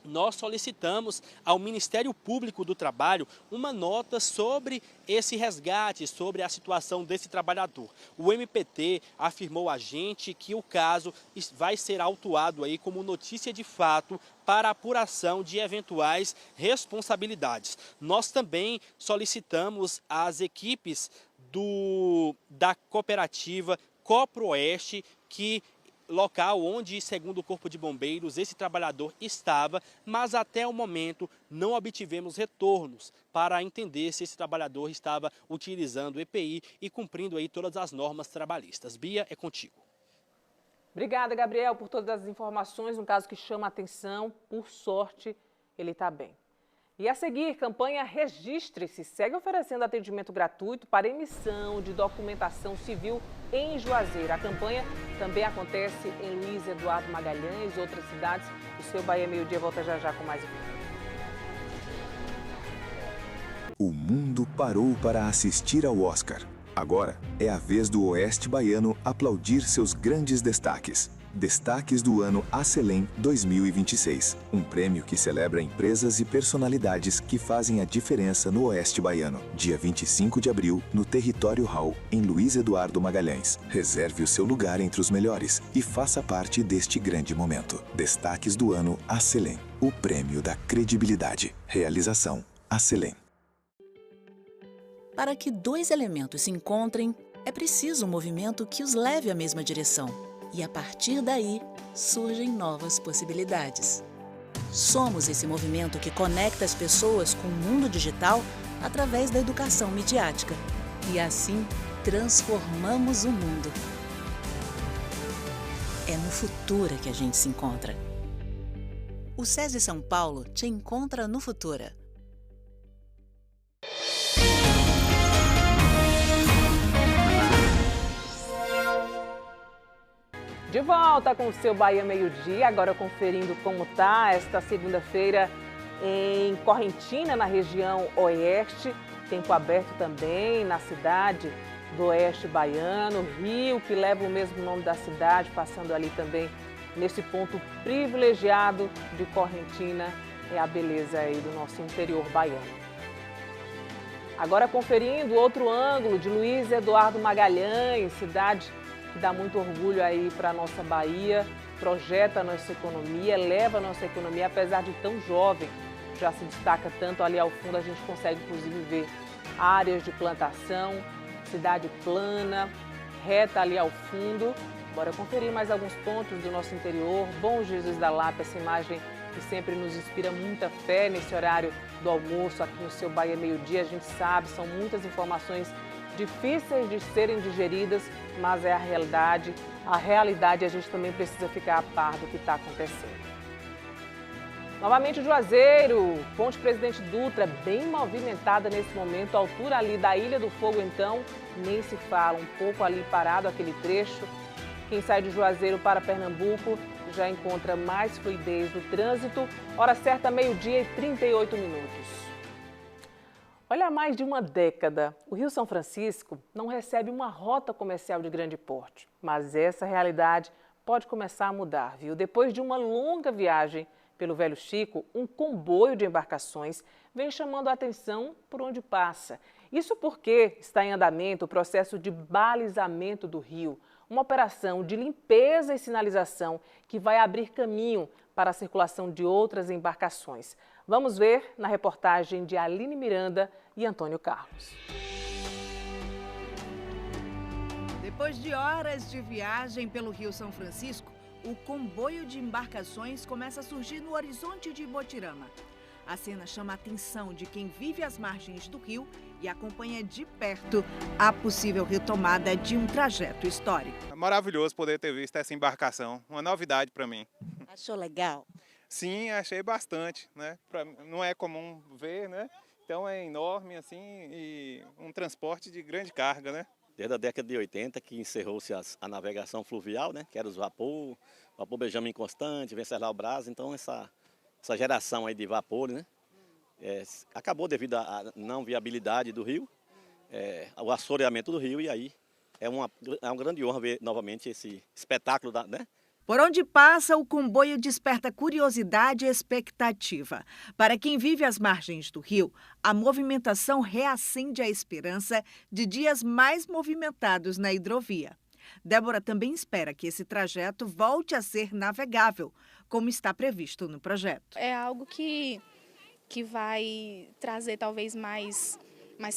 Nós solicitamos ao Ministério Público do Trabalho uma nota sobre esse resgate, sobre a situação desse trabalhador. O MPT afirmou a gente que o caso vai ser autuado aí como notícia de fato para apuração de eventuais responsabilidades. Nós também solicitamos às equipes da cooperativa Coproeste que local onde, segundo o Corpo de Bombeiros, esse trabalhador estava, mas até o momento não obtivemos retornos para entender se esse trabalhador estava utilizando o EPI e cumprindo aí todas as normas trabalhistas. Bia, é contigo. Obrigada, Gabriel, por todas as informações. Um caso que chama a atenção, por sorte, ele está bem. E a seguir, campanha Registre-se segue oferecendo atendimento gratuito para emissão de documentação civil em Juazeiro. A campanha também acontece em Luiz Eduardo Magalhães e outras cidades. O seu Bahia Meio Dia volta já com mais informações. O mundo parou para assistir ao Oscar. Agora é a vez do Oeste Baiano aplaudir seus grandes destaques. Destaques do ano Acelém 2026, um prêmio que celebra empresas e personalidades que fazem a diferença no Oeste Baiano. Dia 25 de abril, no Território Hall, em Luiz Eduardo Magalhães. Reserve o seu lugar entre os melhores e faça parte deste grande momento. Destaques do ano Acelém, o prêmio da credibilidade. Realização Acelém. Para que dois elementos se encontrem, é preciso um movimento que os leve à mesma direção. E a partir daí, surgem novas possibilidades. Somos esse movimento que conecta as pessoas com o mundo digital através da educação midiática. E assim, transformamos o mundo. É no Futura que a gente se encontra. O SESI São Paulo te encontra no Futura. De volta com o seu Bahia Meio Dia, agora conferindo como está esta segunda-feira em Correntina, na região oeste. Tempo aberto também na cidade do Oeste Baiano, rio que leva o mesmo nome da cidade, passando ali também nesse ponto privilegiado de Correntina, é a beleza aí do nosso interior baiano. Agora conferindo outro ângulo de Luiz Eduardo Magalhães, cidade que dá muito orgulho aí para a nossa Bahia, projeta a nossa economia, eleva a nossa economia, apesar de tão jovem, já se destaca tanto. Ali ao fundo a gente consegue inclusive ver áreas de plantação, cidade plana, reta ali ao fundo. Bora conferir mais alguns pontos do nosso interior. Bom Jesus da Lapa, essa imagem que sempre nos inspira muita fé nesse horário do almoço aqui no seu Bahia Meio Dia. A gente sabe, são muitas informações difíceis de serem digeridas, mas é a realidade. A realidade a gente também precisa ficar a par do que está acontecendo. Novamente Juazeiro, Ponte Presidente Dutra, bem movimentada nesse momento, a altura ali da Ilha do Fogo, então, nem se fala, um pouco ali parado aquele trecho. Quem sai de Juazeiro para Pernambuco já encontra mais fluidez no trânsito. Hora certa, 12h38. Olha, há mais de uma década, o Rio São Francisco não recebe uma rota comercial de grande porte. Mas essa realidade pode começar a mudar, viu? Depois de uma longa viagem pelo Velho Chico, um comboio de embarcações vem chamando a atenção por onde passa. Isso porque está em andamento o processo de balizamento do rio, uma operação de limpeza e sinalização que vai abrir caminho para a circulação de outras embarcações. Vamos ver na reportagem de Aline Miranda e Antônio Carlos. Depois de horas de viagem pelo Rio São Francisco, o comboio de embarcações começa a surgir no horizonte de Botirama. A cena chama a atenção de quem vive às margens do rio e acompanha de perto a possível retomada de um trajeto histórico. É maravilhoso poder ter visto essa embarcação, uma novidade para mim. Achou legal? Sim, achei bastante, né? Não é comum ver, né? Então é enorme assim e um transporte de grande carga, né? Desde a década de 80 que encerrou-se a navegação fluvial, né? Que era os vapor Benjamin Constante, Venceslau Braz, então essa geração aí de vapor, né? Acabou devido à não viabilidade do rio, o assoreamento do rio, e aí É uma grande honra ver novamente esse espetáculo, né? Por onde passa, o comboio desperta curiosidade e expectativa. Para quem vive às margens do rio, a movimentação reacende a esperança de dias mais movimentados na hidrovia. Débora também espera que esse trajeto volte a ser navegável, como está previsto no projeto. É algo que vai trazer talvez mais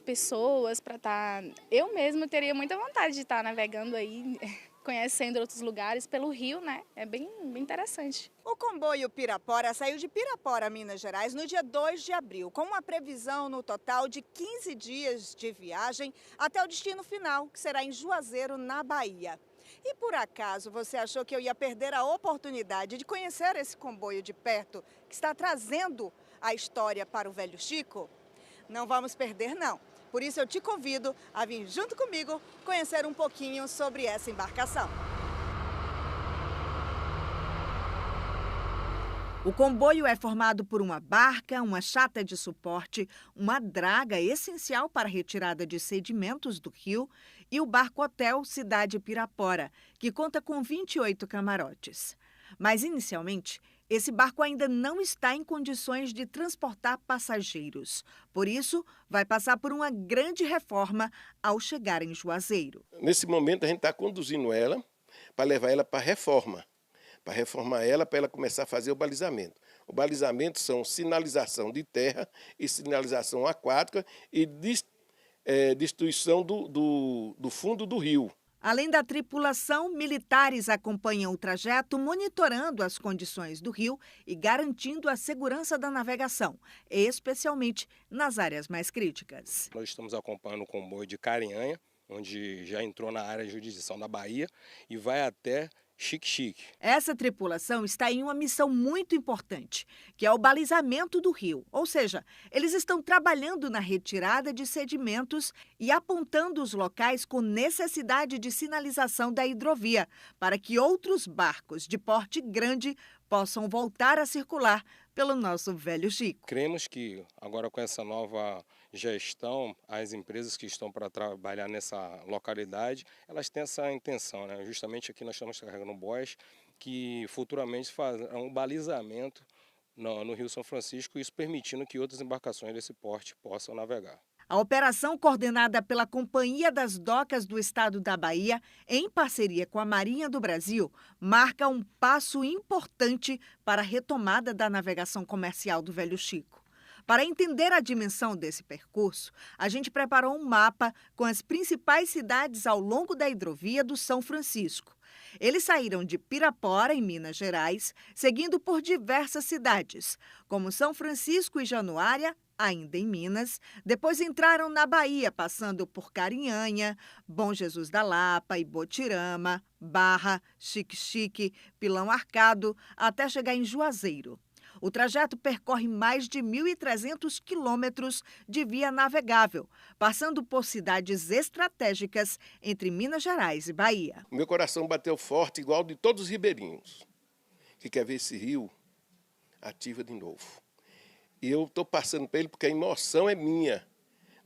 pessoas para estar... Eu mesma teria muita vontade de estar navegando aí, conhecendo outros lugares pelo rio, né? É bem interessante. O comboio Pirapora saiu de Pirapora, Minas Gerais, no dia 2 de abril, com uma previsão no total de 15 dias de viagem até o destino final, que será em Juazeiro, na Bahia. E por acaso você achou que eu ia perder a oportunidade de conhecer esse comboio de perto, que está trazendo a história para o Velho Chico? Não vamos perder, não. Por isso eu te convido a vir junto comigo conhecer um pouquinho sobre essa embarcação. O comboio é formado por uma barca, uma chata de suporte, uma draga essencial para a retirada de sedimentos do rio e o barco-hotel Cidade Pirapora, que conta com 28 camarotes. Mas, inicialmente, esse barco ainda não está em condições de transportar passageiros. Por isso, vai passar por uma grande reforma ao chegar em Juazeiro. Nesse momento, a gente está conduzindo ela para levar ela para a reforma. Para reformar ela, para ela começar a fazer o balizamento. O balizamento são sinalização de terra e sinalização aquática e destruição do fundo do rio. Além da tripulação, militares acompanham o trajeto, monitorando as condições do rio e garantindo a segurança da navegação, especialmente nas áreas mais críticas. Nós estamos acompanhando o comboio de Carinhanha, onde já entrou na área de jurisdição da Bahia e vai até Xique-Xique. Essa tripulação está em uma missão muito importante, que é o balizamento do rio. Ou seja, eles estão trabalhando na retirada de sedimentos e apontando os locais com necessidade de sinalização da hidrovia, para que outros barcos de porte grande possam voltar a circular pelo nosso Velho Chico. Cremos que agora com essa nova gestão, as empresas que estão para trabalhar nessa localidade, elas têm essa intenção, né? Justamente aqui nós estamos carregando boias que futuramente farão um balizamento no Rio São Francisco, isso permitindo que outras embarcações desse porte possam navegar. A operação, coordenada pela Companhia das Docas do Estado da Bahia, em parceria com a Marinha do Brasil, marca um passo importante para a retomada da navegação comercial do Velho Chico. Para entender a dimensão desse percurso, a gente preparou um mapa com as principais cidades ao longo da hidrovia do São Francisco. Eles saíram de Pirapora, em Minas Gerais, seguindo por diversas cidades, como São Francisco e Januária, ainda em Minas. Depois entraram na Bahia, passando por Carinhanha, Bom Jesus da Lapa, Ibotirama, Barra, Xique-Xique, Pilão Arcado, até chegar em Juazeiro. O trajeto percorre mais de 1.300 quilômetros de via navegável, passando por cidades estratégicas entre Minas Gerais e Bahia. O meu coração bateu forte, igual de todos os ribeirinhos, que quer ver esse rio ativo de novo. E eu estou passando para ele porque a emoção é minha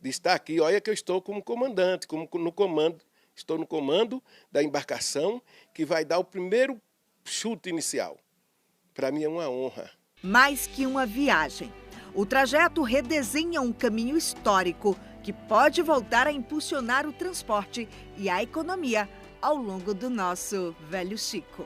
de estar aqui. Olha que eu estou como comandante, estou no comando da embarcação que vai dar o primeiro chute inicial. Para mim é uma honra. Mais que uma viagem, o trajeto redesenha um caminho histórico que pode voltar a impulsionar o transporte e a economia ao longo do nosso Velho Chico.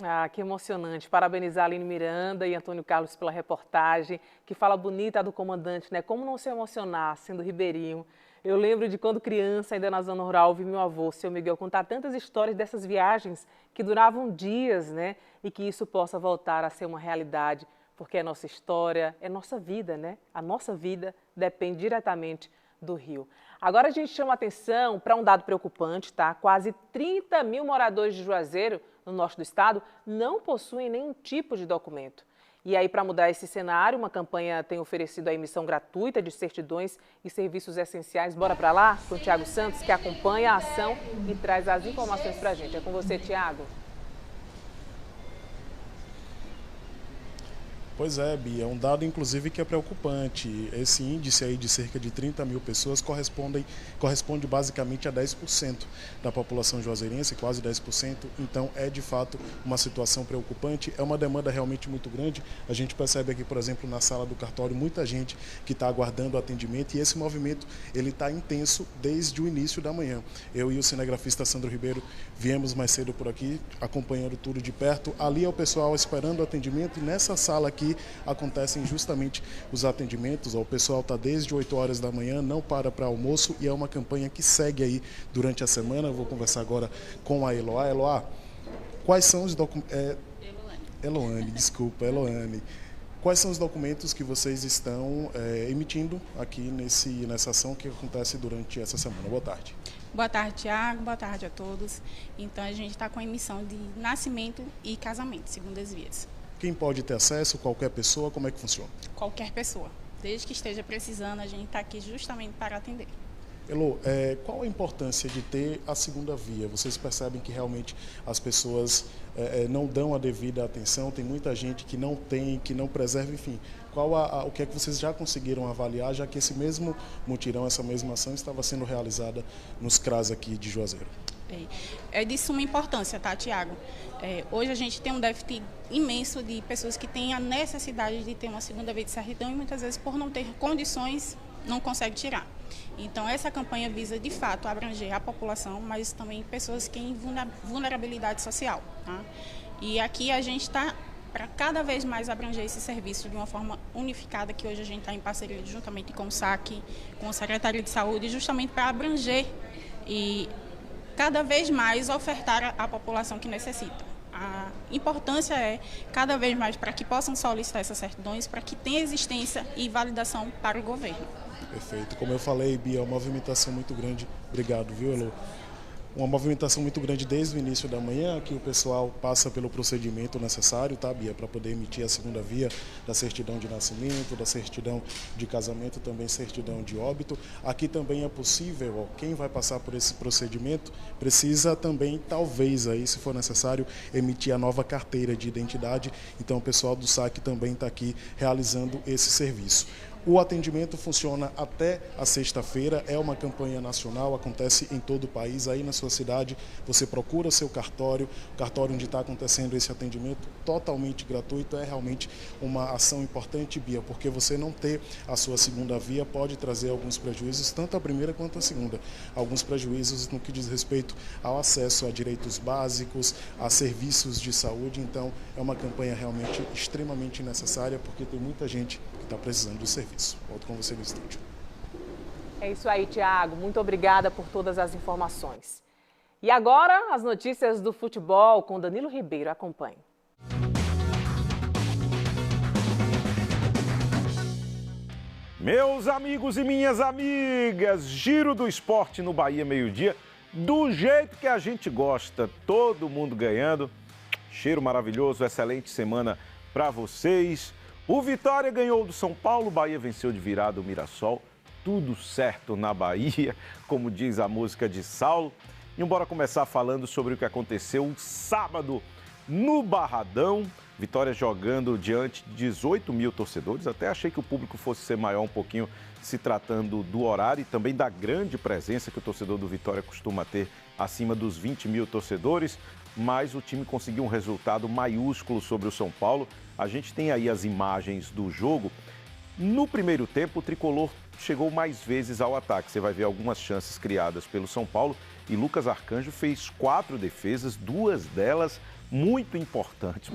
Ah, que emocionante. Parabenizar a Aline Miranda e Antônio Carlos pela reportagem, que fala bonita do comandante, né? Como não se emocionar sendo ribeirinho. Eu lembro de quando criança, ainda na zona rural, vi meu avô, seu Miguel, contar tantas histórias dessas viagens que duravam dias, né? E que isso possa voltar a ser uma realidade, porque é nossa história, é nossa vida, né? A nossa vida depende diretamente do rio. Agora a gente chama a atenção para um dado preocupante, tá? Quase 30 mil moradores de Juazeiro, no norte do estado, não possuem nenhum tipo de documento. E aí, para mudar esse cenário, uma campanha tem oferecido a emissão gratuita de certidões e serviços essenciais. Bora para lá com o Tiago Santos, que acompanha a ação e traz as informações para a gente. É com você, Tiago. Pois é, Bia, um dado inclusive que é preocupante. Esse índice aí de cerca de 30 mil pessoas corresponde basicamente a 10% da população juazeirense, quase 10%. Então é de fato uma situação preocupante, é uma demanda realmente muito grande. A gente percebe aqui, por exemplo, na sala do cartório, muita gente que está aguardando atendimento e esse movimento ele está intenso desde o início da manhã. Eu e o cinegrafista Sandro Ribeiro viemos mais cedo por aqui, acompanhando tudo de perto. Ali é o pessoal esperando o atendimento e nessa sala aqui acontecem justamente os atendimentos. O pessoal está desde 8 horas da manhã, não para almoço e é uma campanha que segue aí durante a semana. Eu vou conversar agora com a Eloá. Eloá, quais são os documentos... Eloane. Quais são os documentos que vocês estão emitindo aqui nessa ação que acontece durante essa semana? Boa tarde. Boa tarde, Tiago. Boa tarde a todos. Então, a gente está com a emissão de nascimento e casamento, segundo as vias. Quem pode ter acesso? Qualquer pessoa? Como é que funciona? Qualquer pessoa. Desde que esteja precisando, a gente está aqui justamente para atender. Elô, qual a importância de ter a segunda via? Vocês percebem que realmente as pessoas não dão a devida atenção? Tem muita gente que não tem, que não preserva, enfim. O que é que vocês já conseguiram avaliar, já que esse mesmo mutirão, essa mesma ação estava sendo realizada nos CRAS aqui de Juazeiro? É de suma importância, tá, Tiago? Hoje a gente tem um déficit imenso de pessoas que têm a necessidade de ter uma segunda via de certidão e muitas vezes por não ter condições não consegue tirar. Então essa campanha visa de fato abranger a população, mas também pessoas que têm vulnerabilidade social, tá? E aqui a gente está para cada vez mais abranger esse serviço de uma forma unificada, que hoje a gente está em parceria juntamente com o SAC, com a Secretaria de Saúde, justamente para abranger e cada vez mais ofertar à população que necessita. A importância é cada vez mais para que possam solicitar essas certidões, para que tenha existência e validação para o governo. Perfeito. Como eu falei, Bia, é uma movimentação muito grande. Obrigado, viu, Elô? Uma movimentação muito grande desde o início da manhã, que o pessoal passa pelo procedimento necessário, tá, Bia, para poder emitir a segunda via da certidão de nascimento, da certidão de casamento, também certidão de óbito. Aqui também é possível, quem vai passar por esse procedimento precisa também, talvez, aí, se for necessário, emitir a nova carteira de identidade. Então o pessoal do SAC também está aqui realizando esse serviço. O atendimento funciona até a sexta-feira, é uma campanha nacional, acontece em todo o país. Aí na sua cidade você procura seu cartório, o cartório onde está acontecendo esse atendimento totalmente gratuito. É realmente uma ação importante, Bia, porque você não ter a sua segunda via pode trazer alguns prejuízos, tanto a primeira quanto a segunda. Alguns prejuízos no que diz respeito ao acesso a direitos básicos, a serviços de saúde. Então é uma campanha realmente extremamente necessária, porque tem muita gente que está precisando do serviço. Volto com você no estúdio. É isso aí, Tiago. Muito obrigada por todas as informações. E agora, as notícias do futebol com Danilo Ribeiro. Acompanhe. Meus amigos e minhas amigas, Giro do Esporte no Bahia Meio-Dia, do jeito que a gente gosta, todo mundo ganhando. Cheiro maravilhoso, excelente semana para vocês. O Vitória ganhou do São Paulo, o Bahia venceu de virada o Mirassol. Tudo certo na Bahia, como diz a música de Saulo. E bora começar falando sobre o que aconteceu sábado no Barradão. Vitória jogando diante de 18 mil torcedores. Até achei que o público fosse ser maior um pouquinho, se tratando do horário e também da grande presença que o torcedor do Vitória costuma ter, acima dos 20 mil torcedores. Mas o time conseguiu um resultado maiúsculo sobre o São Paulo. A gente tem aí as imagens do jogo. No primeiro tempo, o Tricolor chegou mais vezes ao ataque. Você vai ver algumas chances criadas pelo São Paulo. E Lucas Arcanjo fez 4 defesas, 2 delas muito importantes.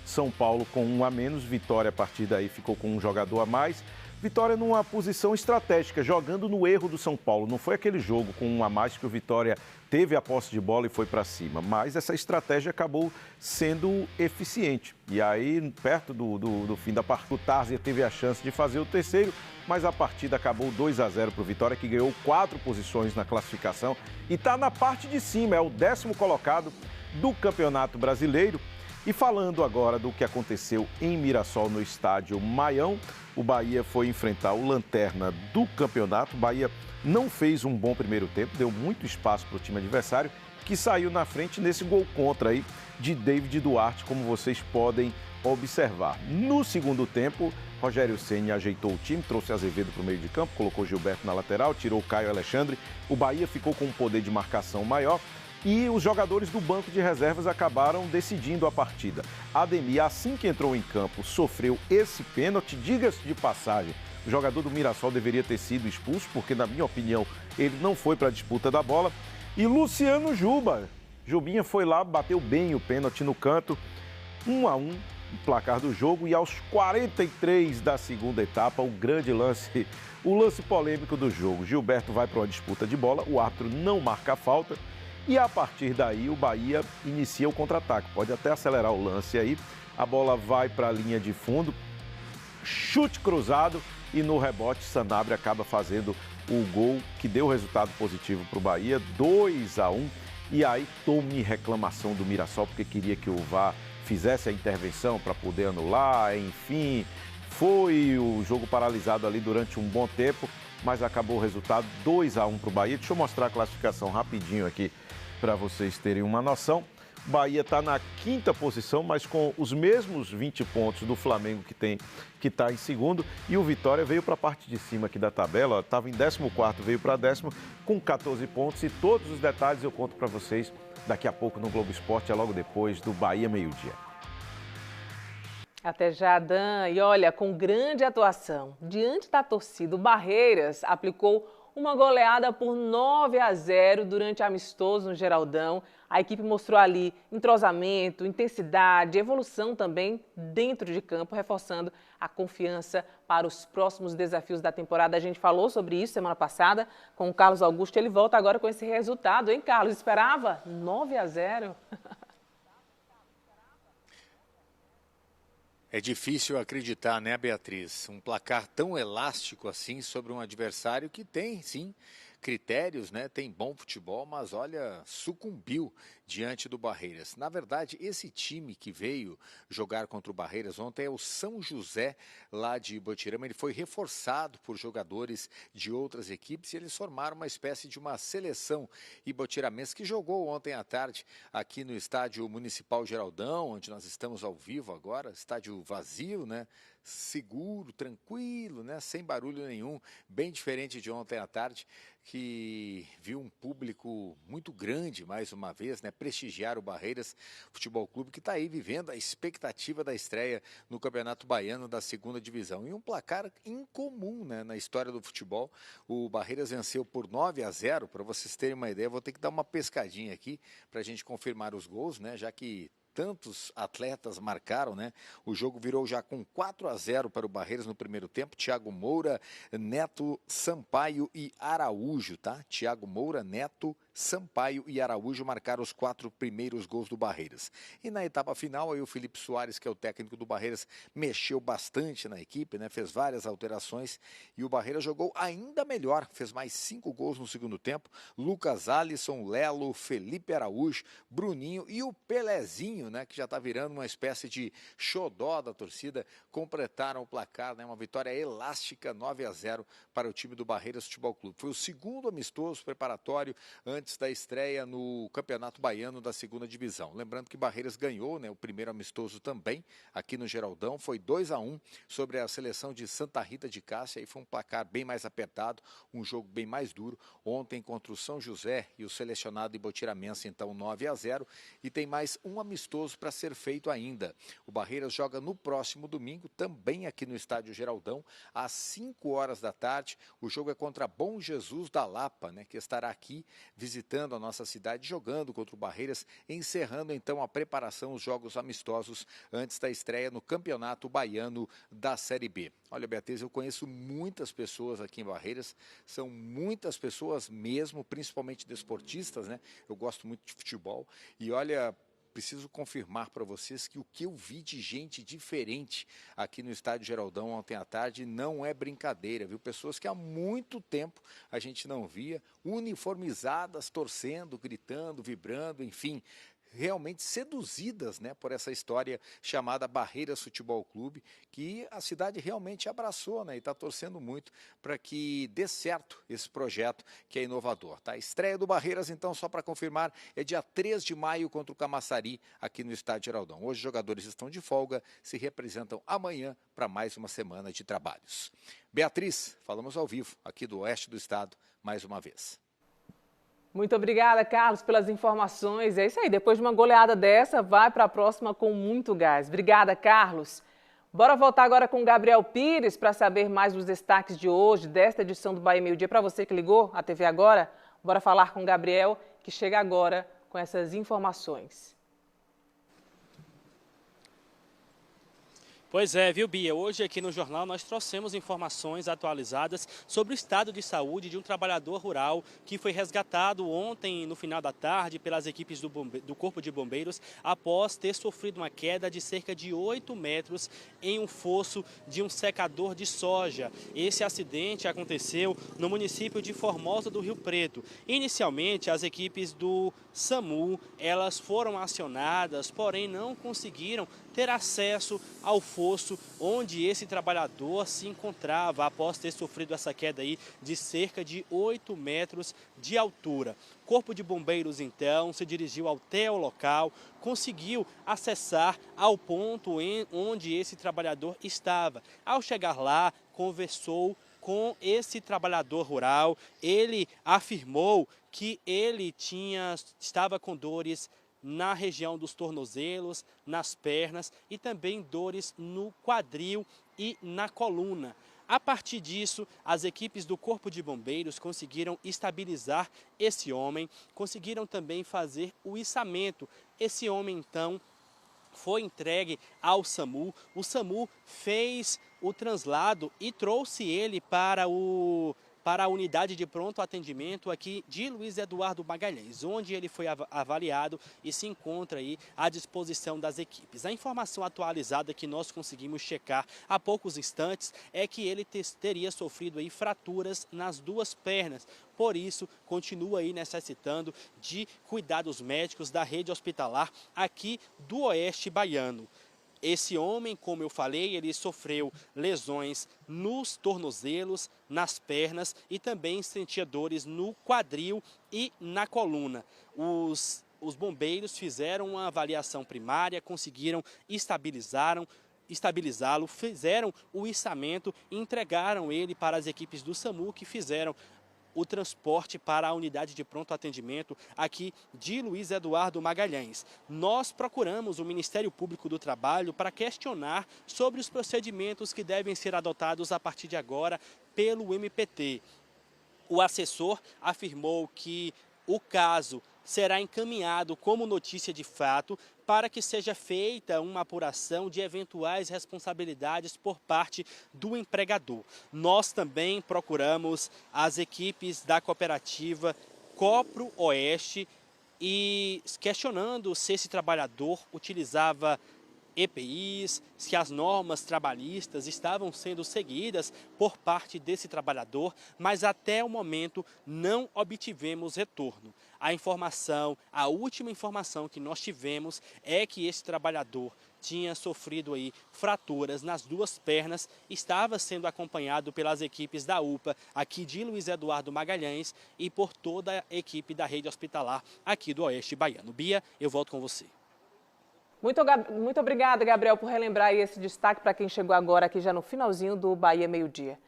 São Paulo com 1 a menos, Vitória a partir daí ficou com um jogador a mais. Vitória numa posição estratégica, jogando no erro do São Paulo. Não foi aquele jogo com 1 a mais que o Vitória teve a posse de bola e foi para cima. Mas essa estratégia acabou sendo eficiente. E aí, perto do fim da partida, o Tárzia teve a chance de fazer o terceiro, mas a partida acabou 2 a 0 para o Vitória, que ganhou 4 posições na classificação e está na parte de cima, é o 10º colocado do Campeonato Brasileiro. E falando agora do que aconteceu em Mirassol, no estádio Maião, o Bahia foi enfrentar o lanterna do campeonato. O Bahia não fez um bom primeiro tempo, deu muito espaço para o time adversário, que saiu na frente nesse gol contra aí de David Duarte, como vocês podem observar. No segundo tempo, Rogério Ceni ajeitou o time, trouxe Azevedo para o meio de campo, colocou Gilberto na lateral, tirou Caio Alexandre. O Bahia ficou com um poder de marcação maior e os jogadores do banco de reservas acabaram decidindo a partida. Ademir, assim que entrou em campo, sofreu esse pênalti, diga-se de passagem. O jogador do Mirassol deveria ter sido expulso, porque, na minha opinião, ele não foi para a disputa da bola. E Luciano Jubinha foi lá, bateu bem o pênalti no canto, 1-1. O placar do jogo, e aos 43 da segunda etapa, o grande lance, o lance polêmico do jogo. Gilberto vai para uma disputa de bola, o árbitro não marca a falta e a partir daí o Bahia inicia o contra-ataque. Pode até acelerar o lance aí, a bola vai para a linha de fundo, chute cruzado e no rebote Sanabria acaba fazendo o gol que deu resultado positivo para o Bahia, 2-1. E aí tome reclamação do Mirassol porque queria que o VAR fizesse a intervenção para poder anular, enfim, foi o jogo paralisado ali durante um bom tempo, mas acabou o resultado 2-1 para o Bahia. Deixa eu mostrar a classificação rapidinho aqui para vocês terem uma noção. O Bahia está na 5ª posição, mas com os mesmos 20 pontos do Flamengo que está em segundo, e o Vitória veio para a parte de cima aqui da tabela, estava em 14º, veio para 10º com 14 pontos, e todos os detalhes eu conto para vocês daqui a pouco no Globo Esporte, é logo depois do Bahia Meio-Dia. Até já, Dan. E olha, com grande atuação, diante da torcida, o Barreiras aplicou uma goleada por 9-0 durante amistoso no Geraldão. A equipe mostrou ali entrosamento, intensidade, evolução também dentro de campo, reforçando a confiança para os próximos desafios da temporada. A gente falou sobre isso semana passada com o Carlos Augusto. Ele volta agora com esse resultado, hein, Carlos? Esperava? 9-0? É difícil acreditar, né, Beatriz? Um placar tão elástico assim sobre um adversário que tem, sim, critérios, né? Tem bom futebol, mas olha, sucumbiu diante do Barreiras. Na verdade, esse time que veio jogar contra o Barreiras ontem é o São José, lá de Ibotirama. Ele foi reforçado por jogadores de outras equipes e eles formaram uma espécie de uma seleção ibotiramense que jogou ontem à tarde aqui no Estádio Municipal Geraldão, onde nós estamos ao vivo agora, estádio vazio, né? Seguro, tranquilo, né? Sem barulho nenhum, bem diferente de ontem à tarde, que viu um público muito grande, mais uma vez, né? Prestigiar o Barreiras Futebol Clube, que está aí vivendo a expectativa da estreia no Campeonato Baiano da 2ª Divisão. E um placar incomum, né? Na história do futebol. O Barreiras venceu por 9-0, para vocês terem uma ideia. Vou ter que dar uma pescadinha aqui para a gente confirmar os gols, né? Já que tantos atletas marcaram, né? O jogo virou já com 4-0 para o Barreiras no primeiro tempo. Thiago Moura, Neto, Sampaio e Araújo, tá? Thiago Moura, Neto, Sampaio e Araújo marcaram os 4 primeiros gols do Barreiras. E na etapa final, aí o Felipe Soares, que é o técnico do Barreiras, mexeu bastante na equipe, né? Fez várias alterações e o Barreiras jogou ainda melhor. Fez mais 5 gols no segundo tempo. Lucas Alisson, Lelo, Felipe Araújo, Bruninho e o Pelezinho, né? Que já está virando uma espécie de xodó da torcida, completaram o placar, né? Uma vitória elástica, 9-0 para o time do Barreiras Futebol Clube. Foi o segundo amistoso preparatório antes da estreia no Campeonato Baiano da 2ª Divisão. Lembrando que Barreiras ganhou, né, o primeiro amistoso também aqui no Geraldão, foi 2-1 sobre a seleção de Santa Rita de Cássia, e foi um placar bem mais apertado, um jogo bem mais duro. Ontem contra o São José e o selecionado ibotiramense, então 9-0, e tem mais um amistoso para ser feito ainda. O Barreiras joga no próximo domingo, também aqui no Estádio Geraldão, às 5 horas da tarde. O jogo é contra Bom Jesus da Lapa, né, que estará aqui visitando a nossa cidade, jogando contra o Barreiras, encerrando então a preparação, os jogos amistosos antes da estreia no Campeonato Baiano da Série B. Olha, Beatriz, eu conheço muitas pessoas aqui em Barreiras, são muitas pessoas mesmo, principalmente desportistas, né? Eu gosto muito de futebol e olha, preciso confirmar para vocês que o que eu vi de gente diferente aqui no Estádio Geraldão ontem à tarde não é brincadeira, viu? Pessoas que há muito tempo a gente não via, uniformizadas, torcendo, gritando, vibrando, enfim, realmente seduzidas, né, por essa história chamada Barreiras Futebol Clube, que a cidade realmente abraçou, né, e está torcendo muito para que dê certo esse projeto que é inovador. Tá? A estreia do Barreiras, então, só para confirmar, é dia 3 de maio contra o Camaçari, aqui no Estádio Geraldão. Hoje os jogadores estão de folga, se representam amanhã para mais uma semana de trabalhos. Beatriz, falamos ao vivo aqui do oeste do estado, mais uma vez. Muito obrigada, Carlos, pelas informações. É isso aí, depois de uma goleada dessa, vai para a próxima com muito gás. Obrigada, Carlos. Bora voltar agora com o Gabriel Pires para saber mais dos destaques de hoje, desta edição do Bahia Meio Dia. Para você que ligou a TV agora, bora falar com o Gabriel, que chega agora com essas informações. Pois é, viu, Bia? Hoje aqui no jornal nós trouxemos informações atualizadas sobre o estado de saúde de um trabalhador rural que foi resgatado ontem no final da tarde pelas equipes do Corpo de Bombeiros após ter sofrido uma queda de cerca de 8 metros em um fosso de um secador de soja. Esse acidente aconteceu no município de Formosa do Rio Preto. Inicialmente, as equipes do SAMU, elas foram acionadas, porém não conseguiram ter acesso ao fosso onde esse trabalhador se encontrava após ter sofrido essa queda aí de cerca de 8 metros de altura. O Corpo de Bombeiros, então, se dirigiu até o local, conseguiu acessar ao ponto onde esse trabalhador estava. Ao chegar lá, conversou com esse trabalhador rural, ele afirmou que ele estava com dores na região dos tornozelos, nas pernas e também dores no quadril e na coluna. A partir disso, as equipes do Corpo de Bombeiros conseguiram estabilizar esse homem, conseguiram também fazer o içamento. Esse homem, então, foi entregue ao SAMU. O SAMU fez o translado e trouxe ele para a unidade de pronto atendimento aqui de Luiz Eduardo Magalhães, onde ele foi avaliado e se encontra aí à disposição das equipes. A informação atualizada que nós conseguimos checar há poucos instantes é que ele teria sofrido aí fraturas nas duas pernas. Por isso, continua aí necessitando de cuidados médicos da rede hospitalar aqui do Oeste Baiano. Esse homem, como eu falei, ele sofreu lesões nos tornozelos, nas pernas e também sentia dores no quadril e na coluna. Os bombeiros fizeram uma avaliação primária, conseguiram estabilizá-lo, fizeram o içamento e entregaram ele para as equipes do SAMU que fizeram o transporte para a unidade de pronto atendimento aqui de Luiz Eduardo Magalhães. Nós procuramos o Ministério Público do Trabalho para questionar sobre os procedimentos que devem ser adotados a partir de agora pelo MPT. O assessor afirmou que o caso será encaminhado como notícia de fato para que seja feita uma apuração de eventuais responsabilidades por parte do empregador. Nós também procuramos as equipes da cooperativa Copro Oeste e questionando se esse trabalhador utilizava EPIs, se as normas trabalhistas estavam sendo seguidas por parte desse trabalhador, mas até o momento não obtivemos retorno. A última informação que nós tivemos é que esse trabalhador tinha sofrido aí fraturas nas duas pernas, estava sendo acompanhado pelas equipes da UPA aqui de Luiz Eduardo Magalhães e por toda a equipe da rede hospitalar aqui do Oeste Baiano. Bia, eu volto com você. Muito obrigada, Gabriel, por relembrar aí esse destaque para quem chegou agora aqui já no finalzinho do Bahia Meio Dia.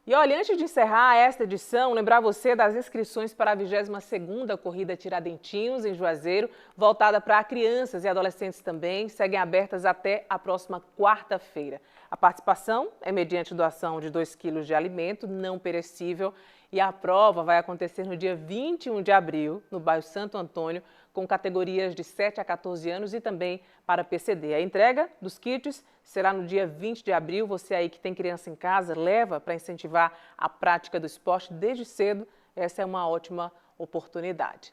E olha, antes de encerrar esta edição, lembrar você das inscrições para a 22ª Corrida Tiradentes, em Juazeiro, voltada para crianças e adolescentes também, seguem abertas até a próxima quarta-feira. A participação é mediante doação de 2 quilos de alimento não perecível e a prova vai acontecer no dia 21 de abril, no bairro Santo Antônio, com categorias de 7 a 14 anos e também para PCD. A entrega dos kits será no dia 20 de abril. Você aí que tem criança em casa, leva para incentivar a prática do esporte desde cedo. Essa é uma ótima oportunidade.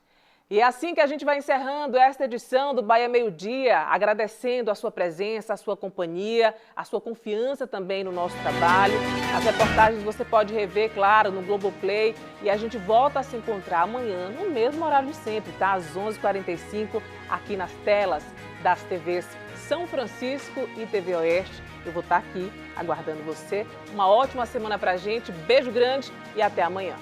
E é assim que a gente vai encerrando esta edição do Bahia Meio Dia, agradecendo a sua presença, a sua companhia, a sua confiança também no nosso trabalho. As reportagens você pode rever, claro, no Globoplay. E a gente volta a se encontrar amanhã, no mesmo horário de sempre, tá? Às 11h45, aqui nas telas das TVs São Francisco e TV Oeste. Eu vou estar aqui aguardando você. Uma ótima semana pra gente, beijo grande e até amanhã.